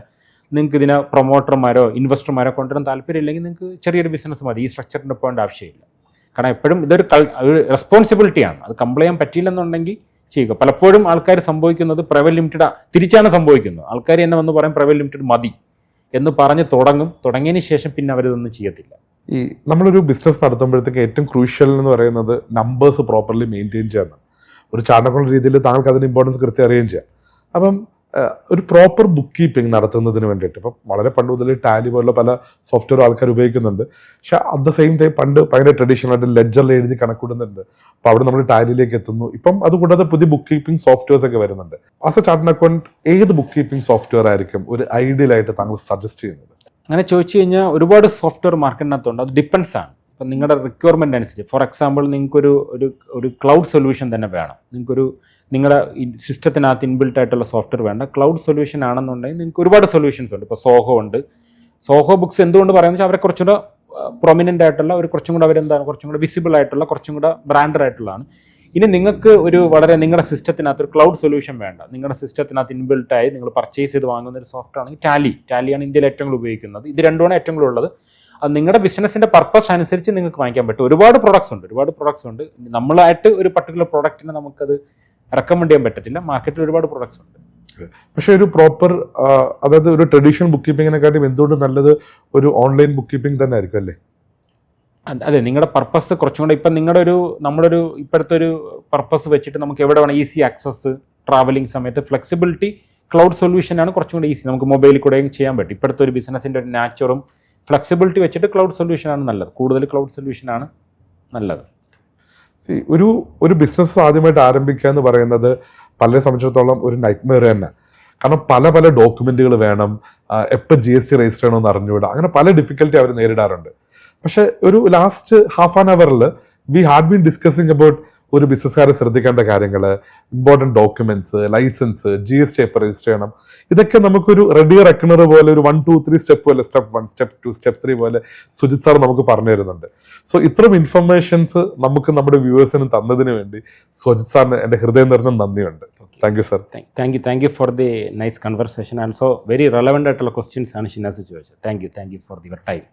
[SPEAKER 2] നിങ്ങൾക്ക് ഇതിനെ പ്രൊമോട്ടർമാരോ ഇൻവെസ്റ്റർമാരോ കൊണ്ടുവരാൻ താല്പര്യമില്ലെങ്കിൽ നിങ്ങൾക്ക് ചെറിയൊരു ബിസിനസ് മതി. ഈ സ്ട്രക്ചറിൻ്റെ പോകേണ്ട ആവശ്യമില്ല. കാരണം എപ്പോഴും ഇതൊരു റെസ്പോൺസിബിലിറ്റിയാണ്. അത് കംപ്ലൈ ചെയ്യാൻ പറ്റിയില്ലെന്നുണ്ടെങ്കിൽ ചെയ്യുക. പലപ്പോഴും ആൾക്കാർ സംഭവിക്കുന്നത് പ്രൈവറ്റ് ലിമിറ്റഡ് തിരിച്ചാണ് സംഭവിക്കുന്നത്. ആൾക്കാർ എന്നെ വന്ന് പറയും പ്രൈവറ്റ് ലിമിറ്റഡ് മതി എന്ന് പറഞ്ഞ് തുടങ്ങിയതിന് ശേഷം പിന്നെ അവരിതൊന്നും ചെയ്യത്തില്ല.
[SPEAKER 1] ഈ നമ്മളൊരു ബിസിനസ് നടത്തുമ്പോഴത്തേക്ക് ഏറ്റവും ക്രൂഷ്യൽ എന്ന് പറയുന്നത് നമ്പേഴ്സ് പ്രോപ്പർലി മെയിൻറ്റെയിൻ ചെയ്യുന്നത്. ഒരു ചാർട്ടേഡ് അക്കൗണ്ട് രീതിയിൽ താങ്കൾക്ക് അതിന് ഇമ്പോർട്ടൻസ് കൃത്യം അറിയുകയും ചെയ്യാം. അപ്പം ഒരു പ്രോപ്പർ ബുക്ക് കീപ്പിംഗ് നടത്തുന്നതിന് വേണ്ടിയിട്ട് ഇപ്പം വളരെ പണ്ട് മുതൽ ടാലി പോലുള്ള പല സോഫ്റ്റ്വെയർ ആൾക്കാർ ഉപയോഗിക്കുന്നുണ്ട്. പക്ഷെ അറ്റ് ദ സെയിം ടൈം പണ്ട് ഭയങ്കര ട്രഡീഷണൽ ആയിട്ട് ലെഡ്ജറിൽ എഴുതി കണക്കൂടുന്നുണ്ട്. അപ്പോൾ അവിടെ നമ്മൾ ടാലിയിലേക്ക് എത്തുന്നു. ഇപ്പം അതുകൂടാതെ പുതിയ ബുക്ക് കീപ്പിംഗ് സോഫ്റ്റ്വെയർസ് ഒക്കെ വരുന്നുണ്ട്. ആസ് എ ചാർട്ടേഡ് അക്കൗണ്ട് ഏത് ബുക്ക് കീപ്പിംഗ് സോഫ്റ്റ്വെയർ ആയിരിക്കും ഒരു ഐഡിയൽ ആയിട്ട് താങ്കൾ സജസ്റ്റ് ചെയ്യുന്നത്?
[SPEAKER 2] അങ്ങനെ ചോദിച്ചു കഴിഞ്ഞാൽ ഒരുപാട് സോഫ്റ്റ്വെയർ മാർക്കറ്റിനകത്തുണ്ട്. അത് ഡിപ്പെൻസ് ആണ്. ഇപ്പം നിങ്ങളുടെ റിക്വയർമെൻറ്റ് അനുസരിച്ച്. ഫോർ എക്സാമ്പിൾ നിങ്ങൾക്കൊരു ക്ലൗഡ് സൊല്യൂഷൻ തന്നെ വേണം, നിങ്ങളുടെ സിസ്റ്റത്തിനകത്ത് ഇൻബിൽട്ട് ആയിട്ടുള്ള സോഫ്റ്റ്വെയർ വേണ്ട, ക്ലൗഡ് സൊല്യൂഷൻ ആണെന്നുണ്ടെങ്കിൽ നിങ്ങൾക്ക് ഒരുപാട് സൊല്യൂഷൻസ് ഉണ്ട്. ഇപ്പോൾ സോഹോ ഉണ്ട്. സോഹോ ബുക്സ് എന്തുകൊണ്ട് പറയുന്നത് വെച്ചാൽ അവരെ കുറച്ചുകൂടെ പ്രൊമിനൻ്റ് ആയിട്ടുള്ള കുറച്ചും കൂടെ വിസിബിൾ ആയിട്ടുള്ള കുറച്ചും കൂടെ ബ്രാൻഡഡ് ആയിട്ടുള്ളതാണ്. ഇനി നിങ്ങൾക്ക് നിങ്ങളുടെ സിസ്റ്റത്തിനകത്ത് ഒരു ക്ലൗഡ് സൊല്യൂഷൻ വേണ്ട, നിങ്ങളുടെ സിസ്റ്റത്തിനകത്ത് ഇൻബിൽട്ടായി നിങ്ങൾ പർച്ചേസ് ചെയ്ത് വാങ്ങുന്ന ഒരു സോഫ്റ്റ്വെയർ ആണെങ്കിൽ ടാലിയാണ് ഇന്ത്യയിൽ ഏറ്റവും കൂടുതൽ ഉപയോഗിക്കുന്നത്. ഇത് രണ്ടുമാണ് ഏറ്റവും കൂടുതൽ ഉള്ളത്. അത് നിങ്ങളുടെ ബിസിനസിൻ്റെ പർപ്പസ് അനുസരിച്ച് നിങ്ങൾക്ക് വാങ്ങിക്കാൻ പറ്റും. ഒരുപാട് പ്രൊഡക്ട്സ് ഉണ്ട്. നമ്മളായിട്ട് ഒരു പർട്ടിക്കുലർ പ്രൊഡക്റ്റിനെ നമുക്കത് റെക്കമെൻഡ് ചെയ്യാൻ പറ്റത്തില്ല. മാർക്കറ്റിൽ ഒരുപാട് പ്രൊഡക്ട്സ് ഉണ്ട്.
[SPEAKER 1] പക്ഷേ ഒരു പ്രോപ്പർ അതായത് ഒരു ട്രഡീഷണൽ ബുക്ക് കീപ്പിങ്ങിനെക്കാട്ടും എന്തുകൊണ്ട് നല്ലത് ഒരു ഓൺലൈൻ ബുക്ക് കീപ്പിംഗ് തന്നെ ആയിരിക്കും അല്ലേ?
[SPEAKER 2] അതെ, നിങ്ങളുടെ പർപ്പസ് കുറച്ചും കൂടെ ഇപ്പം നമ്മളൊരു ഇപ്പോഴത്തെ ഒരു പർപ്പസ് വെച്ചിട്ട് നമുക്ക് എവിടെ വേണം ഈസി ആക്സസ്, ട്രാവലിംഗ് സമയത്ത് ഫ്ലെക്സിബിലിറ്റി, ക്ലൗഡ് സൊല്യൂഷനാണ് കുറച്ചും കൂടെ ഈസി. നമുക്ക് മൊബൈലിൽ കൂടെയും ചെയ്യാൻ പറ്റും. ഇപ്പോഴത്തെ ഒരു ബിസിനസിൻ്റെ ഒരു നാച്ചുറും ഫ്ലെക്സിബിലിറ്റി വെച്ചിട്ട് ക്ലൗഡ് സൊല്യൂഷനാണ് നല്ലത്. കൂടുതൽ ക്ലൗഡ് സൊല്യൂഷനാണ് നല്ലത്.
[SPEAKER 1] ഒരു ബിസിനസ് ആദ്യമായിട്ട് ആരംഭിക്കുക എന്ന് പറയുന്നത് പലരെ സംബന്ധിച്ചിടത്തോളം ഒരു നൈറ്റ്മെയർ തന്നെ. കാരണം പല ഡോക്യുമെന്റുകൾ വേണം, എപ്പോൾ GST രജിസ്റ്റർ ചെയ്യണമെന്ന് അറിഞ്ഞുകൂടാ, അങ്ങനെ പല ഡിഫിക്കൽറ്റി അവർ നേരിടാറുണ്ട്. പക്ഷെ ഒരു ലാസ്റ്റ് ഹാഫ് ആൻ അവറിൽ we had been discussing about ഒരു ബിസിനസ്സുകാരെ ശ്രദ്ധിക്കേണ്ട കാര്യങ്ങൾ, ഇമ്പോർട്ടൻറ്റ് ഡോക്യുമെന്റ്സ്, ലൈസൻസ്, GST എപ്പോൾ രജിസ്റ്റർ ചെയ്യണം, ഇതൊക്കെ നമുക്കൊരു റെഡി റെക്കണർ പോലെ ഒരു 1, 2, 3 സ്റ്റെപ്പ് പോലെ, സ്റ്റെപ്പ് 1, സ്റ്റെപ്പ് 2, സ്റ്റെപ്പ് 3 പോലെ സുജിത് സാർ നമുക്ക് പറഞ്ഞു തരുന്നുണ്ട്. സോ ഇത്തരം ഇൻഫർമേഷൻസ് നമുക്ക് നമ്മുടെ വ്യൂവേഴ്സിന് തന്നതിന് വേണ്ടി സുജിത് സാറിന് എൻ്റെ ഹൃദയം നിറഞ്ഞ നന്ദിയുണ്ട്. Thank you sir.
[SPEAKER 2] Thank you for the nice conversation. And so very relevant ആയിട്ടുള്ള ക്വസ്റ്റ്യൻസ് ആണ് ഷിനാസ് ചോദിച്ചത്. Thank you for your time.